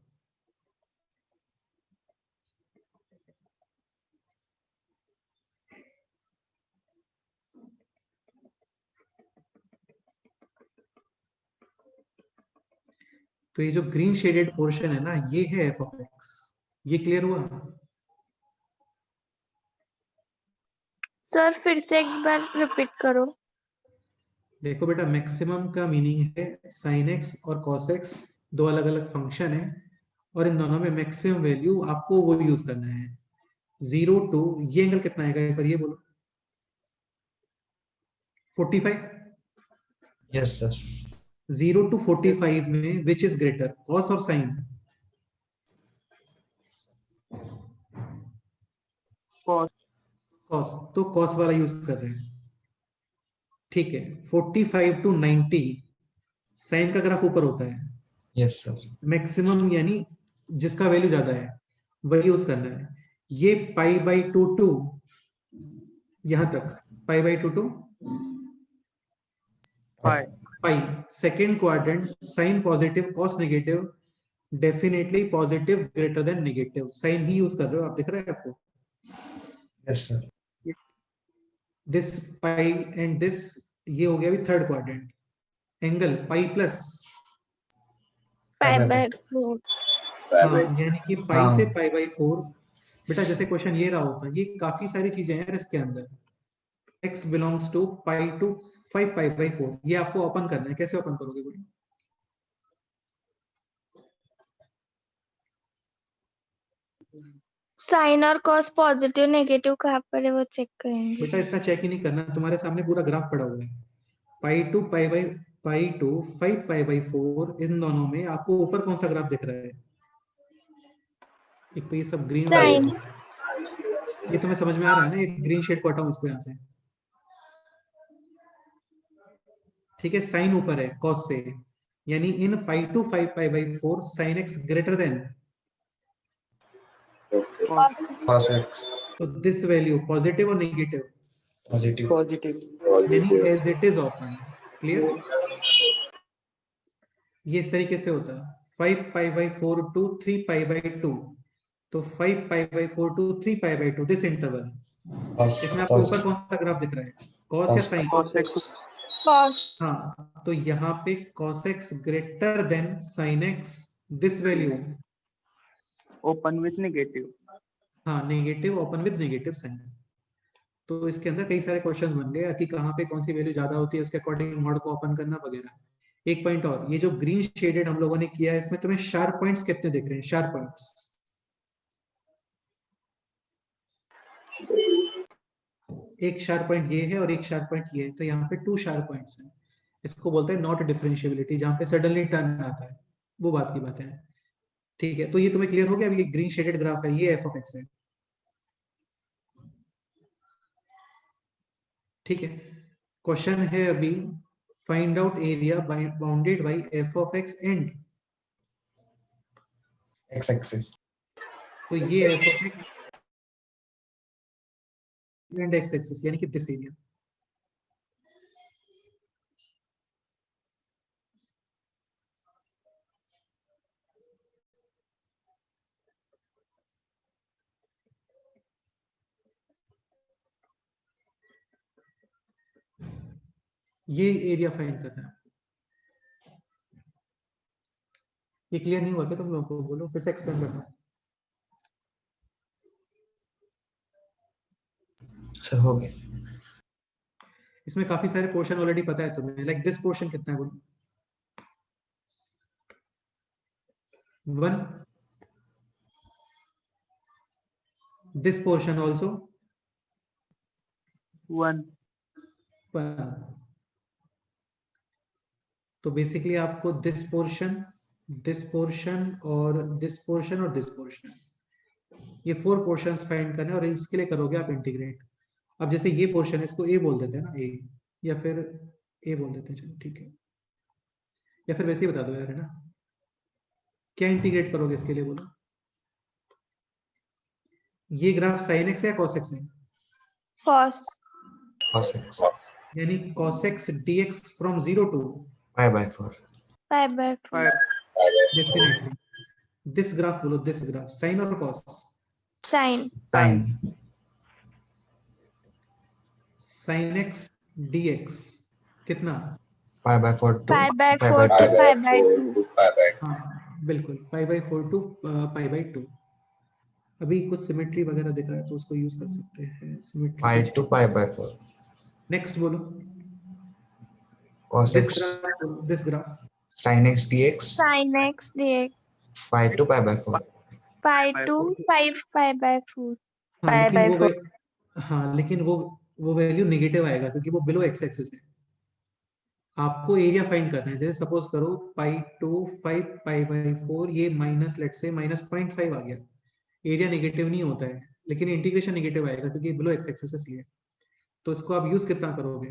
तो ये जो ग्रीन शेडेड पोर्शन है ना ये है एफ ऑफ एक्स। ये क्लियर हुआ?
सर फिर से एक बार रिपीट करो।
देखो बेटा, मैक्सिमम का मीनिंग है साइन एक्स और कॉस एक्स, दो अलग अलग फंक्शन है, और इन दोनों में मैक्सिमम वैल्यू आपको वो यूज करना है। 0 टू ये एंगल कितना आएगा एक बार ये बोलो, 45।
Yes, sir.
0 टू 45 में विच इज ग्रेटर, कॉस और साइन?
cos,
कॉस, तो कॉस वाला यूज कर रहे हैं। ठीक है, 45 टू 90 साइन का ग्राफ ऊपर होता है,
Yes, sir.
मैक्सिमम यानी जिसका वैल्यू ज्यादा है वही यूज करना है। ये पाई बाई 2 टू यहां तक, pi by 2 to
pi,
pi, second quadrant, sine positive cos negative, definitely positive greater than negative, sine ही यूज कर रहे हो आप, दिख रहा है आपको।
Yes, sir.
This pi and this, ये हो गया अभी third quadrant, angle pi plus,
pi
Bye,
bye
bye.
4।
हाँ यानी कि पाई
हाँ.
से पाई बाई 4। बेटा जैसे क्वेश्चन ये रहा होता, ये काफी सारी चीजें हैं इसके अंदर। x belongs to pi to 5 pi by 4, ये आपको ओपन करना है। कैसे ओपन करोगे बोलो?
साइन और कॉस पॉजिटिव नेगेटिव कहाँ पर है वो चेक करेंगे।
बेटा इतना चेक ही नहीं करना, तुम्हारे सामने पूरा ग्राफ पड़ा हुआ है। पाई टू 5 पाई बाई 4, इन दोनों में आपको ऊपर कौन सा ग्राफ दिख रहा है? एक तो ये सब ग्रीन वाला,
साइन,
ये तुम्हें समझ में आ रहा है ना, एक ग्रीन शेड को हटाऊं इसको यहाँ से। ठीक है, साइन ऊपर है कॉस से, यानी in pi to 5 pi by 4 sine x greater than,
cos,
Cos x.
तो दिस वैल्यू पॉजिटिव और नेगेटिव,
Positive.
positive,
यानी as it is open. Clear? ये इस तरीके से होता है, 5 pi by 4 to 3 pi by 2, तो 5 pi by 4 to 3 pi by 2, this interval.
Cos.
इसमें आपको ऊपर
Cos.
कौन सा ग्राफ दिख रहा है, कॉस या
Cos.
Sine?
cos x,
cos,
हाँ, तो यहाँ पे cos x greater than sin x, this value,
open with negative.
हाँ negative open with negative sine. तो इसके अंदर कई सारे क्वेश्चंस बन गए कि कहाँ पे कौन सी वैल्यू ज्यादा होती है, उसके अकॉर्डिंग मॉड को ओपन करना वगैरह। एक पॉइंट और, ये जो ग्रीन शेडेड हम लोगों ने किया है, इसमें तुम्हें शार्प पॉइंट्स कितने दिख रहे हैं? शार्प पॉइंट्स एक शार्प पॉइंट ये है और एक शार्प पॉइंट ये है, तो यहाँ पे 2 शार्प पॉइंट्स हैं। इसको बोलते हैं नॉट डिफरेंशिएबिलिटी, जहाँ पे सडनली टर्न आता है, वो बात की बात है। ठीक है, तो ये तुम्हें क्लियर हो गया? अभी ग्रीन शेडेड ग्राफ है, ये एफ ऑफ एक्स है। ठीक है, क्वेश्चन है अभी find out area bounded by F of x and,
x axis.
तो ये F of x and x axis यानी कि दिस एरिया। ये एरिया फाइंड करना है। ये क्लियर नहीं हुआ क्या तुम लोगों को? बोलो फिर से एक्सप्लेन करता हूँ।
सर हो गया।
इसमें काफी सारे पोर्शन ऑलरेडी पता है तुम्हें, लाइक दिस पोर्शन कितना है बोलो? 1। This portion also
1.
1। तो बेसिकली आपको दिस पोर्शन और दिस पोर्शन और दिस पोर्शन, ये 4 पोर्शंस फाइंड करने, और इसके लिए करोगे आप इंटीग्रेट। अब जैसे ये पोर्शन, इसको ए बोल देते हैं ना, ए, या फिर ए बोल देते हैं, चलो ठीक है, या फिर वैसे ही बता दो यार, है ना। क्या इंटीग्रेट करोगे इसके लिए बोलो? ये ग्राफ साइन एक्स है या कॉस एक्स है?
cos
cos x
यानी cos x dx from 0 to
pi/4
pi/4
definitely. This graph बोलो, दिस ग्राफ साइन और cos?
sin
sin
sine x dx कितना?
pi/4 to
pi/4 to pi/2
हाँ बिल्कुल, pi/4 to pi/2। अभी कुछ symmetry वगैरह दिख रहा है तो उसको यूज कर सकते हैं,
pi
symmetry.
to pi/4
next बोलो,
cos
this
x
graph, this graph
sin x dx
sin x dx
pi to pi/4
pi to 5 pi/4
हाँ लेकिन वो
5/4
हाँ लेकिन वो वैल्यू नेगेटिव आएगा क्योंकि वो बिलो एक्स एक्सिस है। आपको एरिया फाइंड करना है। जैसे सपोज करो पाई टू 5 pi/4, ये माइनस, लेट से माइनस 0.5 आ गया, एरिया नेगेटिव नहीं होता है, लेकिन इंटीग्रेशन नेगेटिव आएगा क्योंकि बिलो एक्स एक्सिस इसलिए। तो इसको आप यूज कितना करोगे?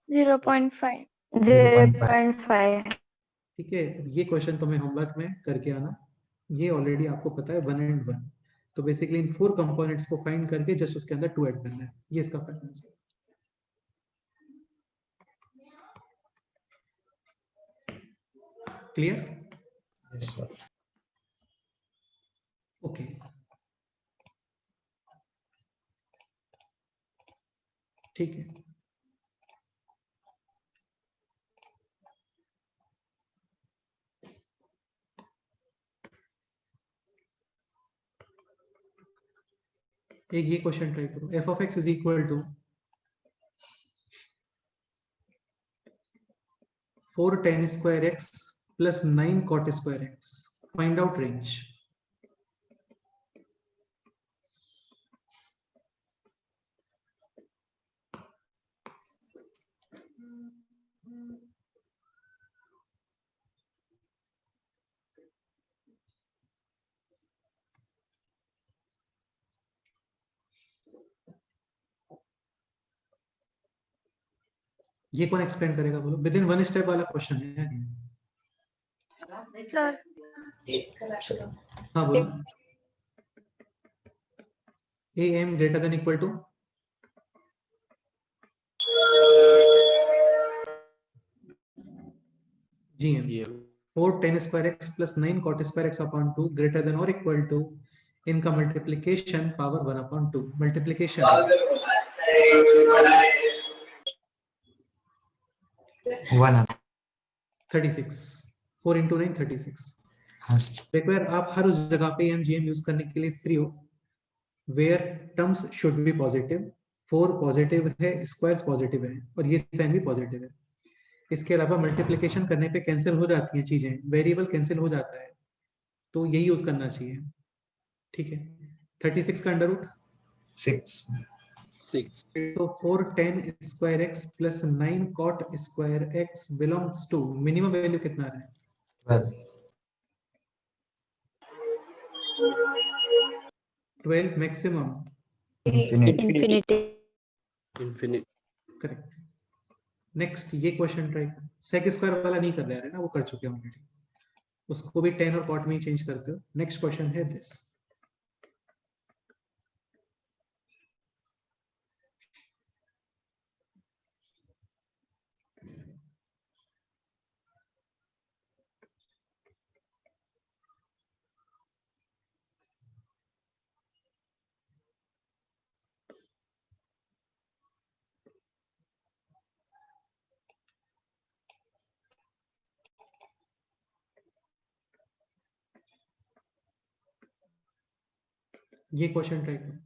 0.5
0.5
ठीक है, ये क्वेश्चन तुम्हें होमवर्क में करके आना, ये ऑलरेडी आपको पता है 1 and 1। तो बेसिकली इन 4 कंपोनेंट्स को फाइंड करके जस्ट उसके अंदर 2 ऐड करना है, ये इसका final answer. Clear?
yes sir
okay. ठीक है, एक ये क्वेश्चन ट्राई करो। F of x is equal to 4 tan square x plus 9 cot square x, find out range। ये कौन एक्सप्लेन करेगा बोलो? विद इन 1 स्टेप वाला क्वेश्चन है।
सर
हाँ बोलो। A M greater than equal to G M. 4 tan square x plus 9 cot square x upon 2 greater than or equal to, इनका multiplication power 1/2, multiplication
1
36, 4 into 9 36।
हाँ sir
देखो यार, आप हर उस जगह पे एम जी एम यूज करने के लिए फ्री हो, where terms should be positive. 4 positive है, स्क्वायर्स पॉजिटिव है, और ये साइन भी पॉजिटिव है। इसके अलावा मल्टीप्लिकेशन करने पे कैंसिल हो जाती हैं चीजें, वेरिएबल कैंसिल हो जाता है, तो यही यूज करना चाहिए। ठीक है, 36 का अंडर रूट
6
तो 4 tan square x plus 9 cot square x belongs to, minimum value कितना है? 12 maximum
infinity
infinity
correct. Next ये क्वेश्चन ट्राई करो, सेक स्क्वायर वाला नहीं कर रहे हैं ना, वो कर चुके हैं ऑलरेडी, उसको भी टेन और कॉट में ही चेंज करते हो। नेक्स्ट क्वेश्चन है दिस, ये क्वेश्चन ट्राई करो।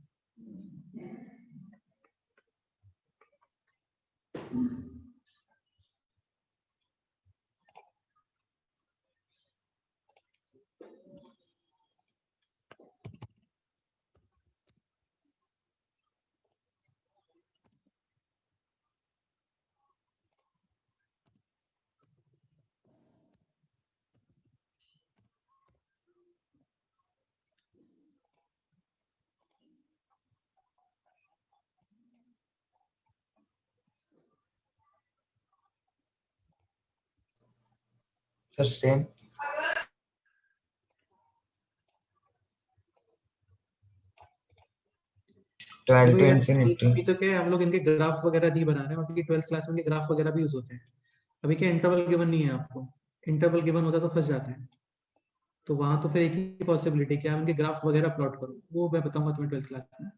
सर सेम 12
देखो
to
यार,
infinity.
अभी तो क्या है, हम लोग इनके ग्राफ वगैरह नहीं बना रहे हैं, बाकी 12th क्लास में इनके ग्राफ वगैरह भी यूज होते हैं। अभी क्या इंटरवल गिवन नहीं है आपको, इंटरवल गिवन होता तो फंस जाते हैं, तो वहां तो फिर एक ही पॉसिबिलिटी क्या, इनके ग्राफ वगैरह प्लॉट करो, वो मैं बताऊंगा तुम्हें 12th क्लास में।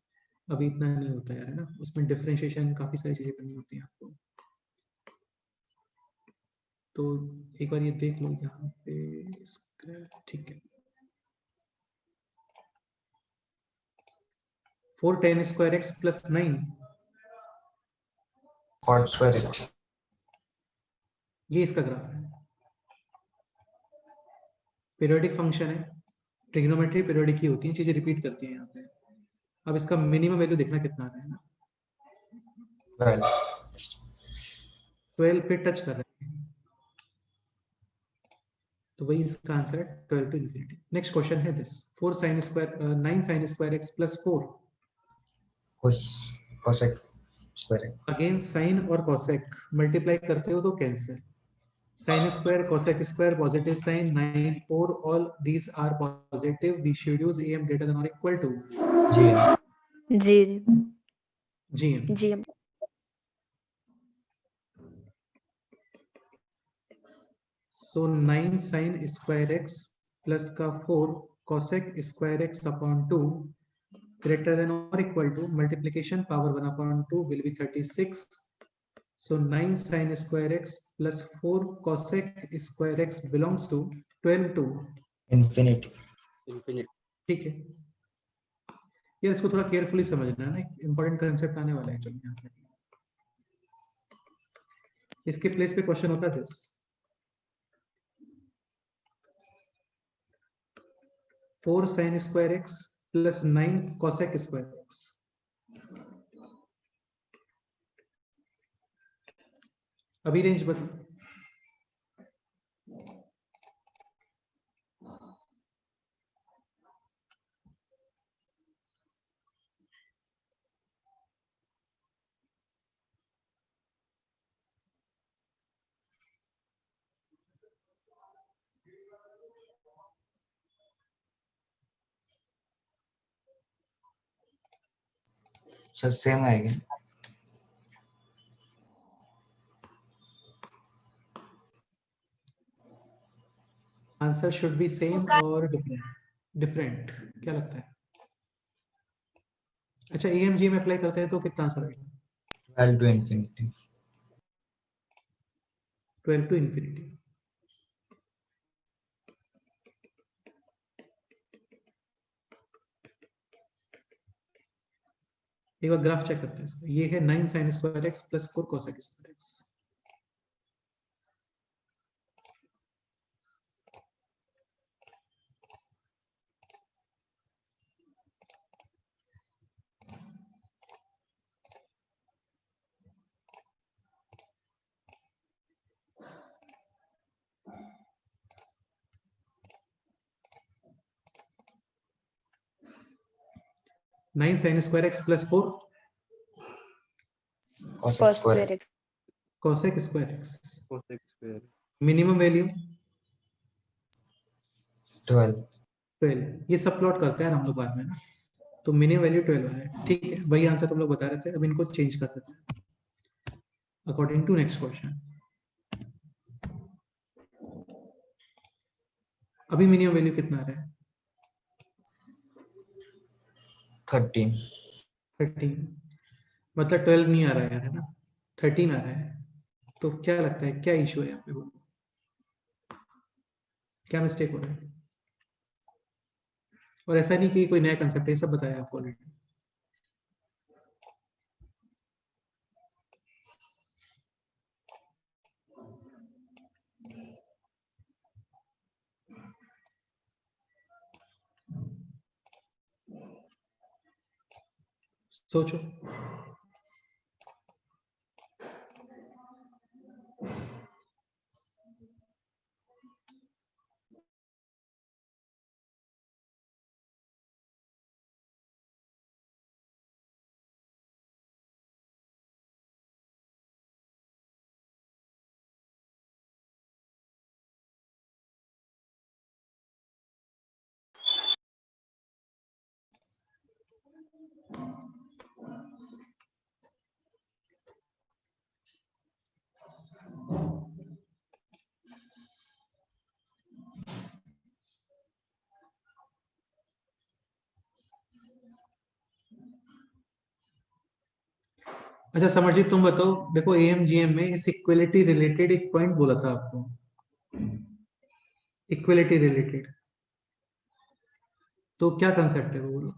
अभी इतना नहीं होता यार, है ना, उसमें डिफरेंशिएशन काफी सारी चीजें करनी होती है आपको। तो एक बार ये देख लो यहाँ पे, ठीक है। 4 tan square x plus 9,
Cot square x.
ये इसका ग्राफ है, पीरियोडिक फंक्शन है, ट्रिग्नोमेट्री पीरियोडिक ही होती है, चीजें रिपीट करती हैं यहाँ पे। अब इसका मिनिमम वैल्यू देखना कितना आ रहा है ना,
12.
12 पे टच कर रहे हैं, तो वही इसका आंसर है, 12 टू इंफिनिटी। नेक्स्ट क्वेश्चन है this, 9 sin square x plus 4,
Cosec square x.
Again sine और कॉसेक मल्टीप्लाई करते हो तो cancel, sin square cosec square positive sign 9 4 all these are positive, we should use am greater than or equal to
GM.
G.
gm।
GM.
So 9 sin square x plus का 4 cosec square x upon 2 greater than or equal to, multiplication power 1 upon 2 will be 36. So 9 sin square x plus 4 cosec square x belongs to 12 to
Infinity.
ठीक है यार, इसको थोड़ा carefully समझना है ना, important concept आने वाला है। चलो यहाँ पे इसके प्लेस पे क्वेश्चन होता है this, 4 sin square x plus 9 cosec square x, अभी रेंज बता,
सर सेम आएगा.
आंसर शुड बी सेम और डिफरेंट, डिफरेंट क्या लगता है? अच्छा एएमजी में अप्लाई करते हैं तो कितना आंसर आएगा?
12 to infinity.
12 to infinity. एक बार ग्राफ चेक करते हैं इसका, ये है 9 sin square x plus 4 cosec square x, nine sin square x plus 4
cos
cos
square
square x.
cosec square x,
cosec square
minimum value
12
12, ये सब plot करते हैं हम लोग बाद में ना, तो मिनिमम वैल्यू 12 है, ठीक है, वही आंसर तुम लोग बता रहे थे, अब इनको चेंज कर देते हैं अकॉर्डिंग टू नेक्स्ट क्वेश्चन। अभी मिनिमम वैल्यू कितना आ रहा है?
13
13, मतलब 12 नहीं आ रहा है यार, है ना, 13 आ रहा है, तो क्या लगता है क्या इशू है यहाँ पे, बोलो क्या मिस्टेक हो रहा है? और ऐसा नहीं कि कोई नया कंसेप्ट है, सब बताया आपको ऑलरेडी। सोचो, अच्छा समरजीत तुम बताओ, देखो एएमजीएम में इस इक्वलिटी रिलेटेड एक पॉइंट बोला था आपको, इक्वलिटी रिलेटेड, तो क्या कंसेप्ट है वो बोलो।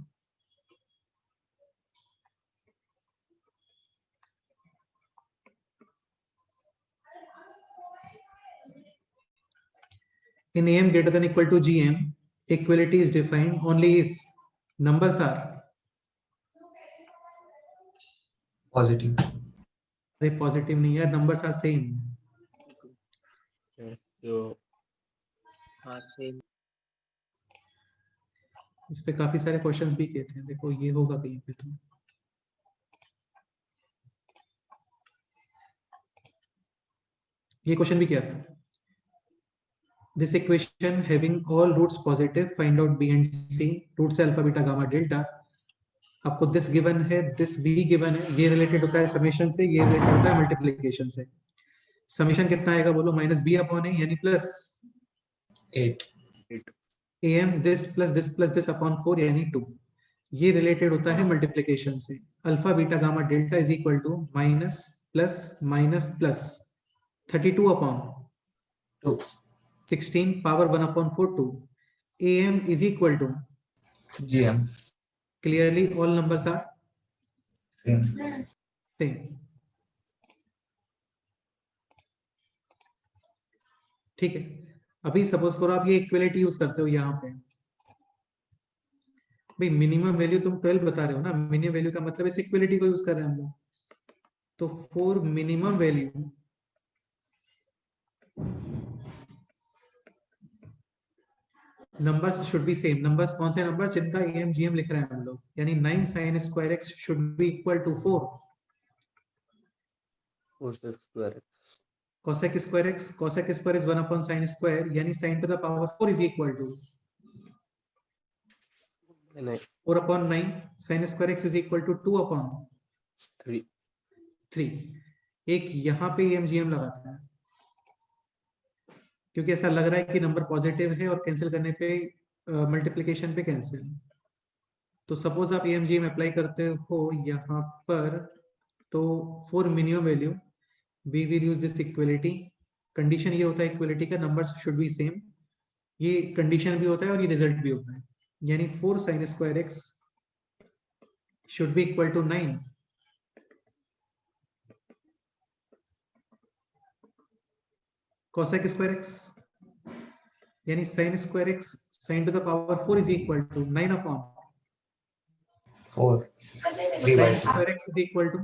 In AM greater than equal to GM, equality is defined only if numbers are,
positive
अरे पॉजिटिव नहीं है, नंबर्स आर सेम,
जो हाँ सेम
इस पे काफी सारे क्वेश्चंस भी किए थे, देखो ये होगा कहीं पे, तो ये क्वेश्चन भी किया था। This equation having all roots positive, find out b and c, root से अल्फा बीटा गामा डेल्टा, आपको दिस गिवन है, दिस भी गिवन है, ये रिलेटेड होता है समेशन से, ये रिलेटेड होता है मल्टीप्लिकेशन से। समेशन कितना आएगा बोलो, माइनस बी अपॉन ए यानी plus
8
am this plus this upon 4 यानी 2, ये रिलेटेड होता है मल्टीप्लिकेशन से। Alpha beta gamma delta is equal to minus plus 32 upon
2
16 power 1 upon 4 2, am is equal to,
GM
clearly all numbers are
same
same, ठीक है। अभी suppose करो आप ये इक्वलिटी यूज करते हो यहाँ पे, भाई मिनिमम वैल्यू तुम 12 बता रहे हो ना, मिनिमम वैल्यू का मतलब इस इक्वलिटी को यूज कर रहे हैं हम लोग, तो for minimum value numbers should be same, numbers कौन से नंबर्स जिनका एएमजीएम लिख रहे हैं हम लोग, यानी 9 sin square x should be equal to 4
cosec square
cosec square x, cosec square is 1 upon sin square, यानी sin to the power 4 is equal to
नहीं
4 upon 9, sin square x is equal to 2 upon 3। एक यहाँ पे एएमजीएम लगाता है, क्योंकि ऐसा लग रहा है कि नंबर पॉजिटिव है और कैंसिल करने पे मल्टीप्लिकेशन पे कैंसिल, तो सपोज आप एएमजीएम अप्लाई करते हो यहाँ पर, तो for minimum value we will use this equality, condition ये होता है इक्वलिटी का, नंबर्स शुड बी सेम, ये कंडीशन भी होता है और ये रिजल्ट भी होता है, यानी 4 sin square x should be equal to 9 cosec square x, यानी sin square x sin to the power 4 is equal to 9 upon
4 3 by
sin
2
square x is equal to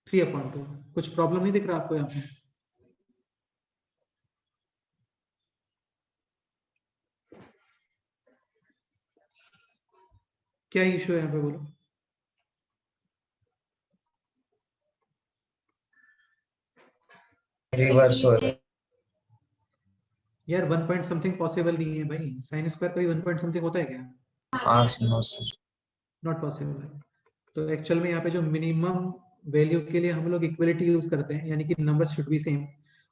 3 upon 2। कुछ प्रॉब्लम नहीं दिख रहा आपको यहाँ पे? क्या इशू है यहाँ पे बोलो।
रिवर्स हो रहा है।
यार 1 पॉइंट समथिंग पॉसिबल नहीं है भाई, साइन स्क्वायर का भी 1 पॉइंट समथिंग होता है क्या?
हाँ नो सर।
नॉट पॉसिबल है। तो एक्चुअल में यहाँ पे जो मिनिमम वैल्यू के लिए हम लोग इक्वलिटी यूज करते हैं, यानी कि नंबर शुड बी सेम,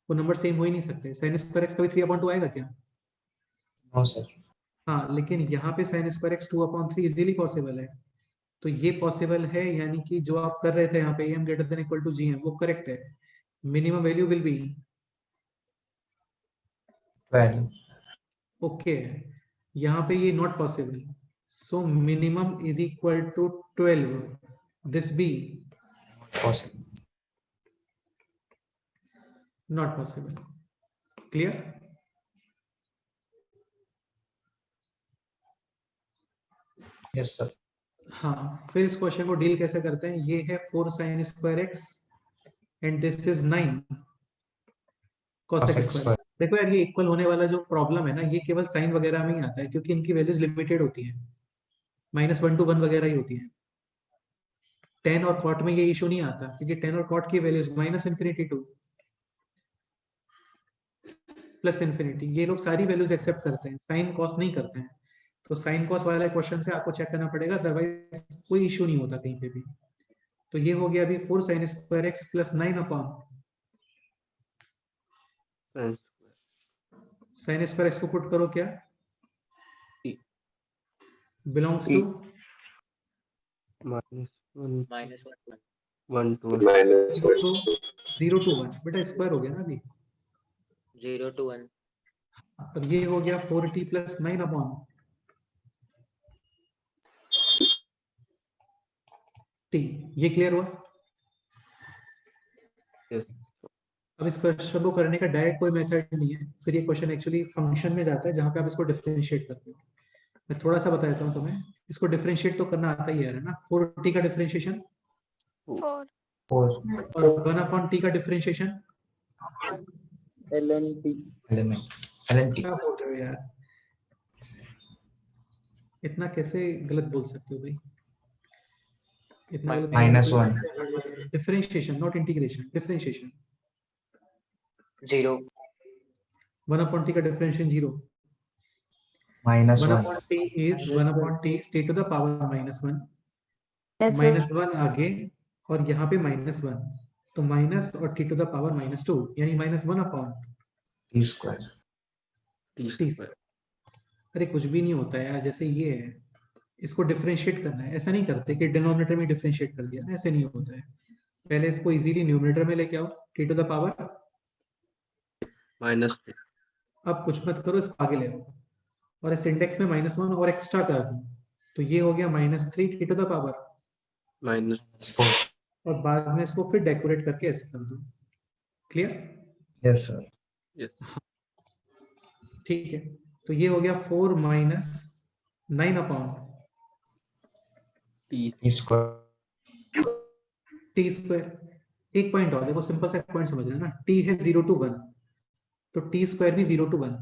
वो नंबर सेम हो ही नहीं सकते। साइन स्क्वायर एक्स कभी 3/2 आएगा क्या?
No sir.
हाँ, लेकिन यहाँ पे sine square x 2/3 easily possible है। तो ये पॉसिबल है, यानी कि जो आप कर रहे थे यहाँ पे am greater than equal to gm वो करेक्ट है। Minimum value will be
12
okay. यहाँ पे ये not possible, so minimum is equal to 12, this be
possible.
Not possible. Clear?
Yes sir.
हाँ, फिर इस क्वेश्चन को डील कैसे करते हैं? ये है 4 sin square x and this is 9 cos x square. देखो यार, ये इक्वल होने वाला जो प्रॉब्लम है ना, ये केवल साइन वगैरह में ही आता है, क्योंकि इनकी वैल्यूज लिमिटेड होती है, -1 to 1 वगैरह ही होती है। tan और cot में ये इशू नहीं आता, क्योंकि tan और cot की वैल्यूज -∞ to +∞, ये लोग सारी वैल्यूज एक्सेप्ट करते हैं, साइन cos नहीं करते हैं। तो साइन कॉस वाला क्वेश्चन से आपको चेक करना पड़ेगा, अदरवाइज कोई इशू नहीं होता कहीं पे भी। तो ये हो गया अभी 4 sin square x plus 9 upon sin square x को पुट करो, क्या बिलोंग्स टू
-1 to
0 to 1। बेटा स्क्वायर हो गया ना अभी।
0 to 1
अब ये हो गया 4t प्लस 9 अपॉन t। ये क्लियर हुआ?
yes
अब इस क्वेश्चन को करने का डायरेक्ट कोई मेथड नहीं है, फिर ये क्वेश्चन एक्चुअली फंक्शन में जाता है, जहां पे आप इसको डिफरेंशिएट करते हो। मैं थोड़ा सा बता देता हूँ तुम्हें, इसको डिफरेंशिएट तो करना आता ही है ना। 4t का डिफरेंशिएशन
4
और 1 अपॉन t का डिफरेंशिएशन
ln t
क्या बोल रहे हो यार, इतना कैसे गलत बोल सकते हो भाई? इतना
-1
differentiation not integration, differentiation.
0
1 upon t का differentiation 0। 1
-1
upon t is 1 upon t is t to the power -1, -1 आगे और यहाँ पे -1, तो माइनस और t to the power -2, यानी -1 अपॉन
t स्क्वायर।
t। अरे कुछ भी नहीं होता यार, जैसे ये है, इसको डिफरेंशिएट करना है। ऐसा नहीं करते कि डिनोमिनेटर में डिफरेंशिएट कर दिया, ऐसे नहीं होता है। पहले इसको इजीली न्यूमरेटर में लेके आओ, t to the power
-2
अब कुछ मत करो, इसको आगे ले आओ और इस इंडेक्स में -1 और एक्स्ट्रा कर दो, तो ये हो गया -3 t to the power,
-4
और बाद में इसको फिर डेकोरेट करके ऐसे कर दो। क्लियर?
Yes sir.
ठीक है, तो ये हो गया 4 minus 9 upon
t square.
T square. एक पॉइंट और देखो, सिंपल सा पॉइंट समझ लेना, t है 0 to 1, तो t स्क्वायर भी 0 to 1।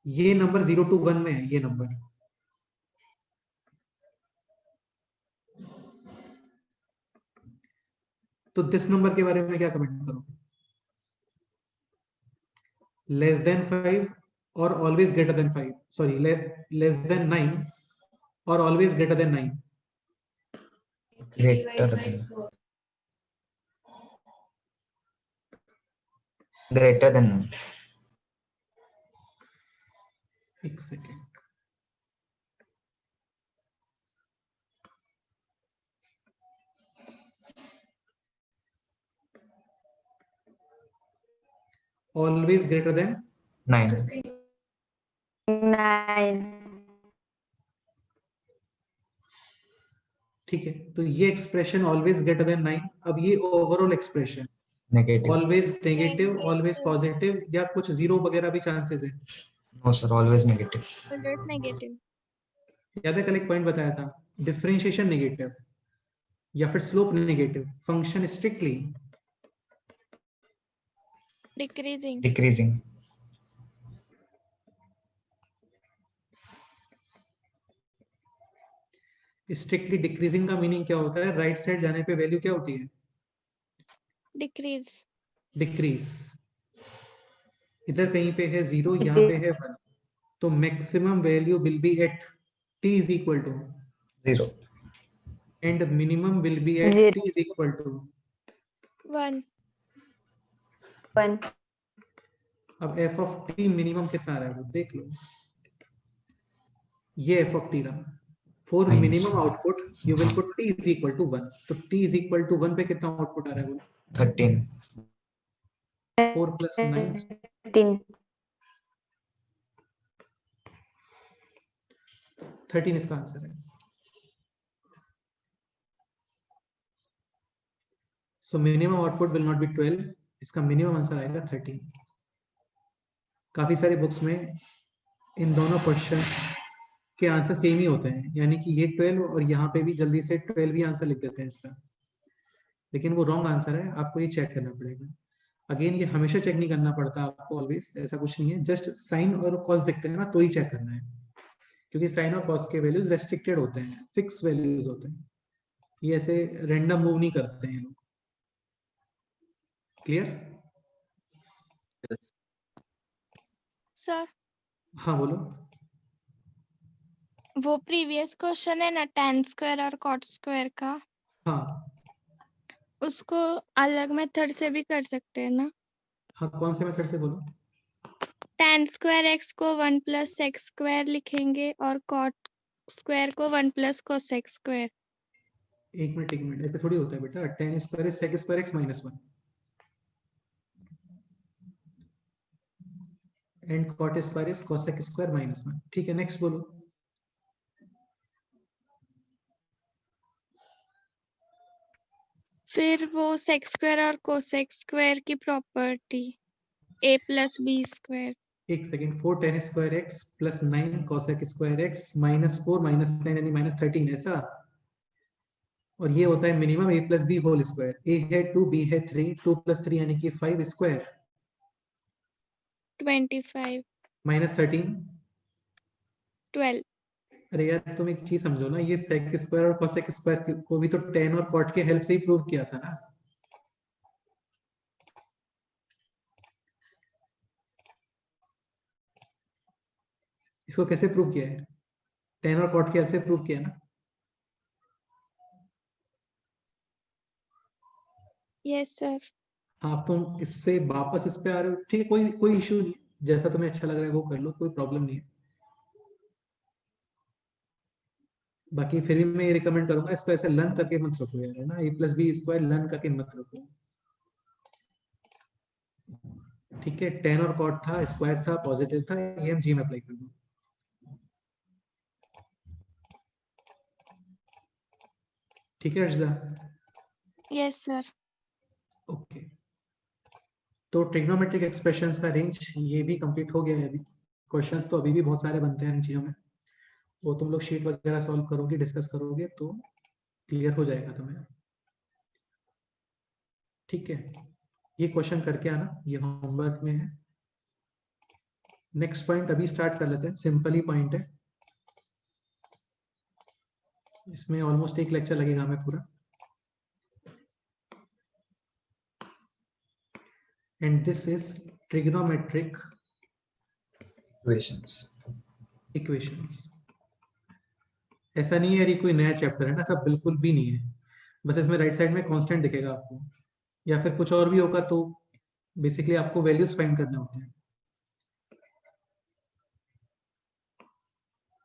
ये नंबर 0 to 1 में है, ये नंबर। तो दिस नंबर के बारे में क्या कमेंट करो? लेस देन 5 और always greater than 5, sorry less than 9 और always greater than 9।
Greater than.
एक सेकेंड, ऑलवेज ग्रेटर देन
9।
9
ठीक है, तो ये एक्सप्रेशन ऑलवेज ग्रेटर देन 9। अब ये overall expression
negative.
Always negative, always positive, या कुछ जीरो वगैरह भी चांसेस है?
No sir, always negative.
Always negative.
याद है कल एक पॉइंट बताया था, डिफरेंशिएशन नेगेटिव या फिर slope negative, function strictly
decreasing.
Decreasing.
Strictly decreasing का मीनिंग क्या होता है? राइट साइड जाने पे वैल्यू क्या होती है?
डिक्रीज।
डिक्रीज। इधर कहीं पे है 0, यहाँ पे है 1, तो maximum value will be at t is equal to
0.
and minimum will be at
Zero.
t is equal to
1.
1.
अब f of t मिनिमम कितना आ रहा है वो देख लो, ये f of t रहा। For
Minus
minimum output you will put t is equal to 1, तो t is equal to 1 पे कितना आउटपुट आ रहा है वो?
13.
4 plus 9
13.
13 इसका आंसर है। So minimum output will not be 12, इसका मिनिमम आंसर आएगा 13। काफी सारी बुक्स में इन दोनों क्वेश्चंस के आंसर सेम ही होते हैं, यानी कि ये 12 और यहाँ पे भी जल्दी से 12 ही आंसर लिख देते हैं इसका, लेकिन वो रॉन्ग आंसर है, आपको ये चेक करना पड़ेगा। अगेन ये हमेशा चेक नहीं करना पड़ता आपको, ऑलवेज ऐसा कुछ नहीं है, जस्ट साइन और कॉस दिखते हैं ना तो ही चेक करना है, क्योंकि साइन और कॉस के वैल्यूज रेस्ट्रिक्टेड होते हैं, फिक्स वैल्यूज होते हैं, ये ऐसे रैंडम मूव नहीं करते हैं लोग। क्लियर?
सर
हाँ बोलो।
वो प्रीवियस क्वेश्चन है ना tan स्क्वायर और cot स्क्वायर का,
हाँ
उसको अलग मेथड से भी कर सकते हैं ना?
हाँ, कौन से मेथड से बोलो?
tan स्क्वायर x को 1 प्लस सेक्स स्क्वायर लिखेंगे और cot स्क्वायर को 1 प्लस कोसेक स्क्वायर।
एक मिनट, ऐसे थोड़ी होता है बेटा। tan square is sec square x minus 1 and cot square is cosec square minus 1। ठीक है, नेक्स्ट बोलो।
फिर वो सेक्स स्क्वायर और कोसेक स्क्वायर की property a plus B square.
एक second, 4 tan square x plus 9 cosec square x minus 4 minus 9 यानी minus 13, ऐसा। और ये होता है minimum a plus B whole square. a है 2, b है 3, 2 प्लस 3 यानी कि 5 स्क्वायर
25
माइनस 13।
12।
अरे यार तुम एक चीज समझो ना, ये sec स्क्वायर और cosec स्क्वायर को भी तो tan और cot के हेल्प से ही प्रूव किया था ना। इसको कैसे प्रूव किया है? tan और cot के हेल्प से प्रूव किया ना।
Yes sir.
हाँ, तुम इससे वापस इस पे आ रहे हो, ठीक है, कोई इशू नहीं, जैसा तुम्हें अच्छा लग रहा है वो कर लो, कोई प्रॉब्लम नहीं है। बाकी फिर भी मैं ये रिकमेंड करूंगा, इसको ऐसे लर्न करके मत रखो यार, है ना, a plus B square learn करके मत रखो। ठीक है, tan और cot था, स्क्वायर था, पॉजिटिव था, ये हम जी में अप्लाई कर दो। ठीक है अर्शदा?
Yes sir.
ओके, तो ट्रिग्नोमेट्रिक एक्सप्रेशंस का रेंज ये भी कंप्लीट हो गया है। अभी क्वेश्चंस तो अभी भी बहुत सारे बनते हैं इन चीजों में, वो तुम लोग शीट वगैरह सॉल्व करोगे, डिस्कस करोगे तो क्लियर हो जाएगा तुम्हें। ठीक है, ये क्वेश्चन करके आना, ये होमवर्क में है। नेक्स्ट पॉइंट अभी स्टार्ट कर लेते हैं, सिंपल ही पॉइंट है, इसमें ऑलमोस्ट एक लेक्चर लगेगा हमें पूरा। And this is trigonometric equations. ऐसा नहीं है ये कोई नया चैप्टर है ना, सब बिल्कुल भी नहीं है, बस इसमें राइट साइड में कांस्टेंट दिखेगा आपको, या फिर कुछ और भी होगा, तो बेसिकली आपको वैल्यूज फाइंड करने होते हैं।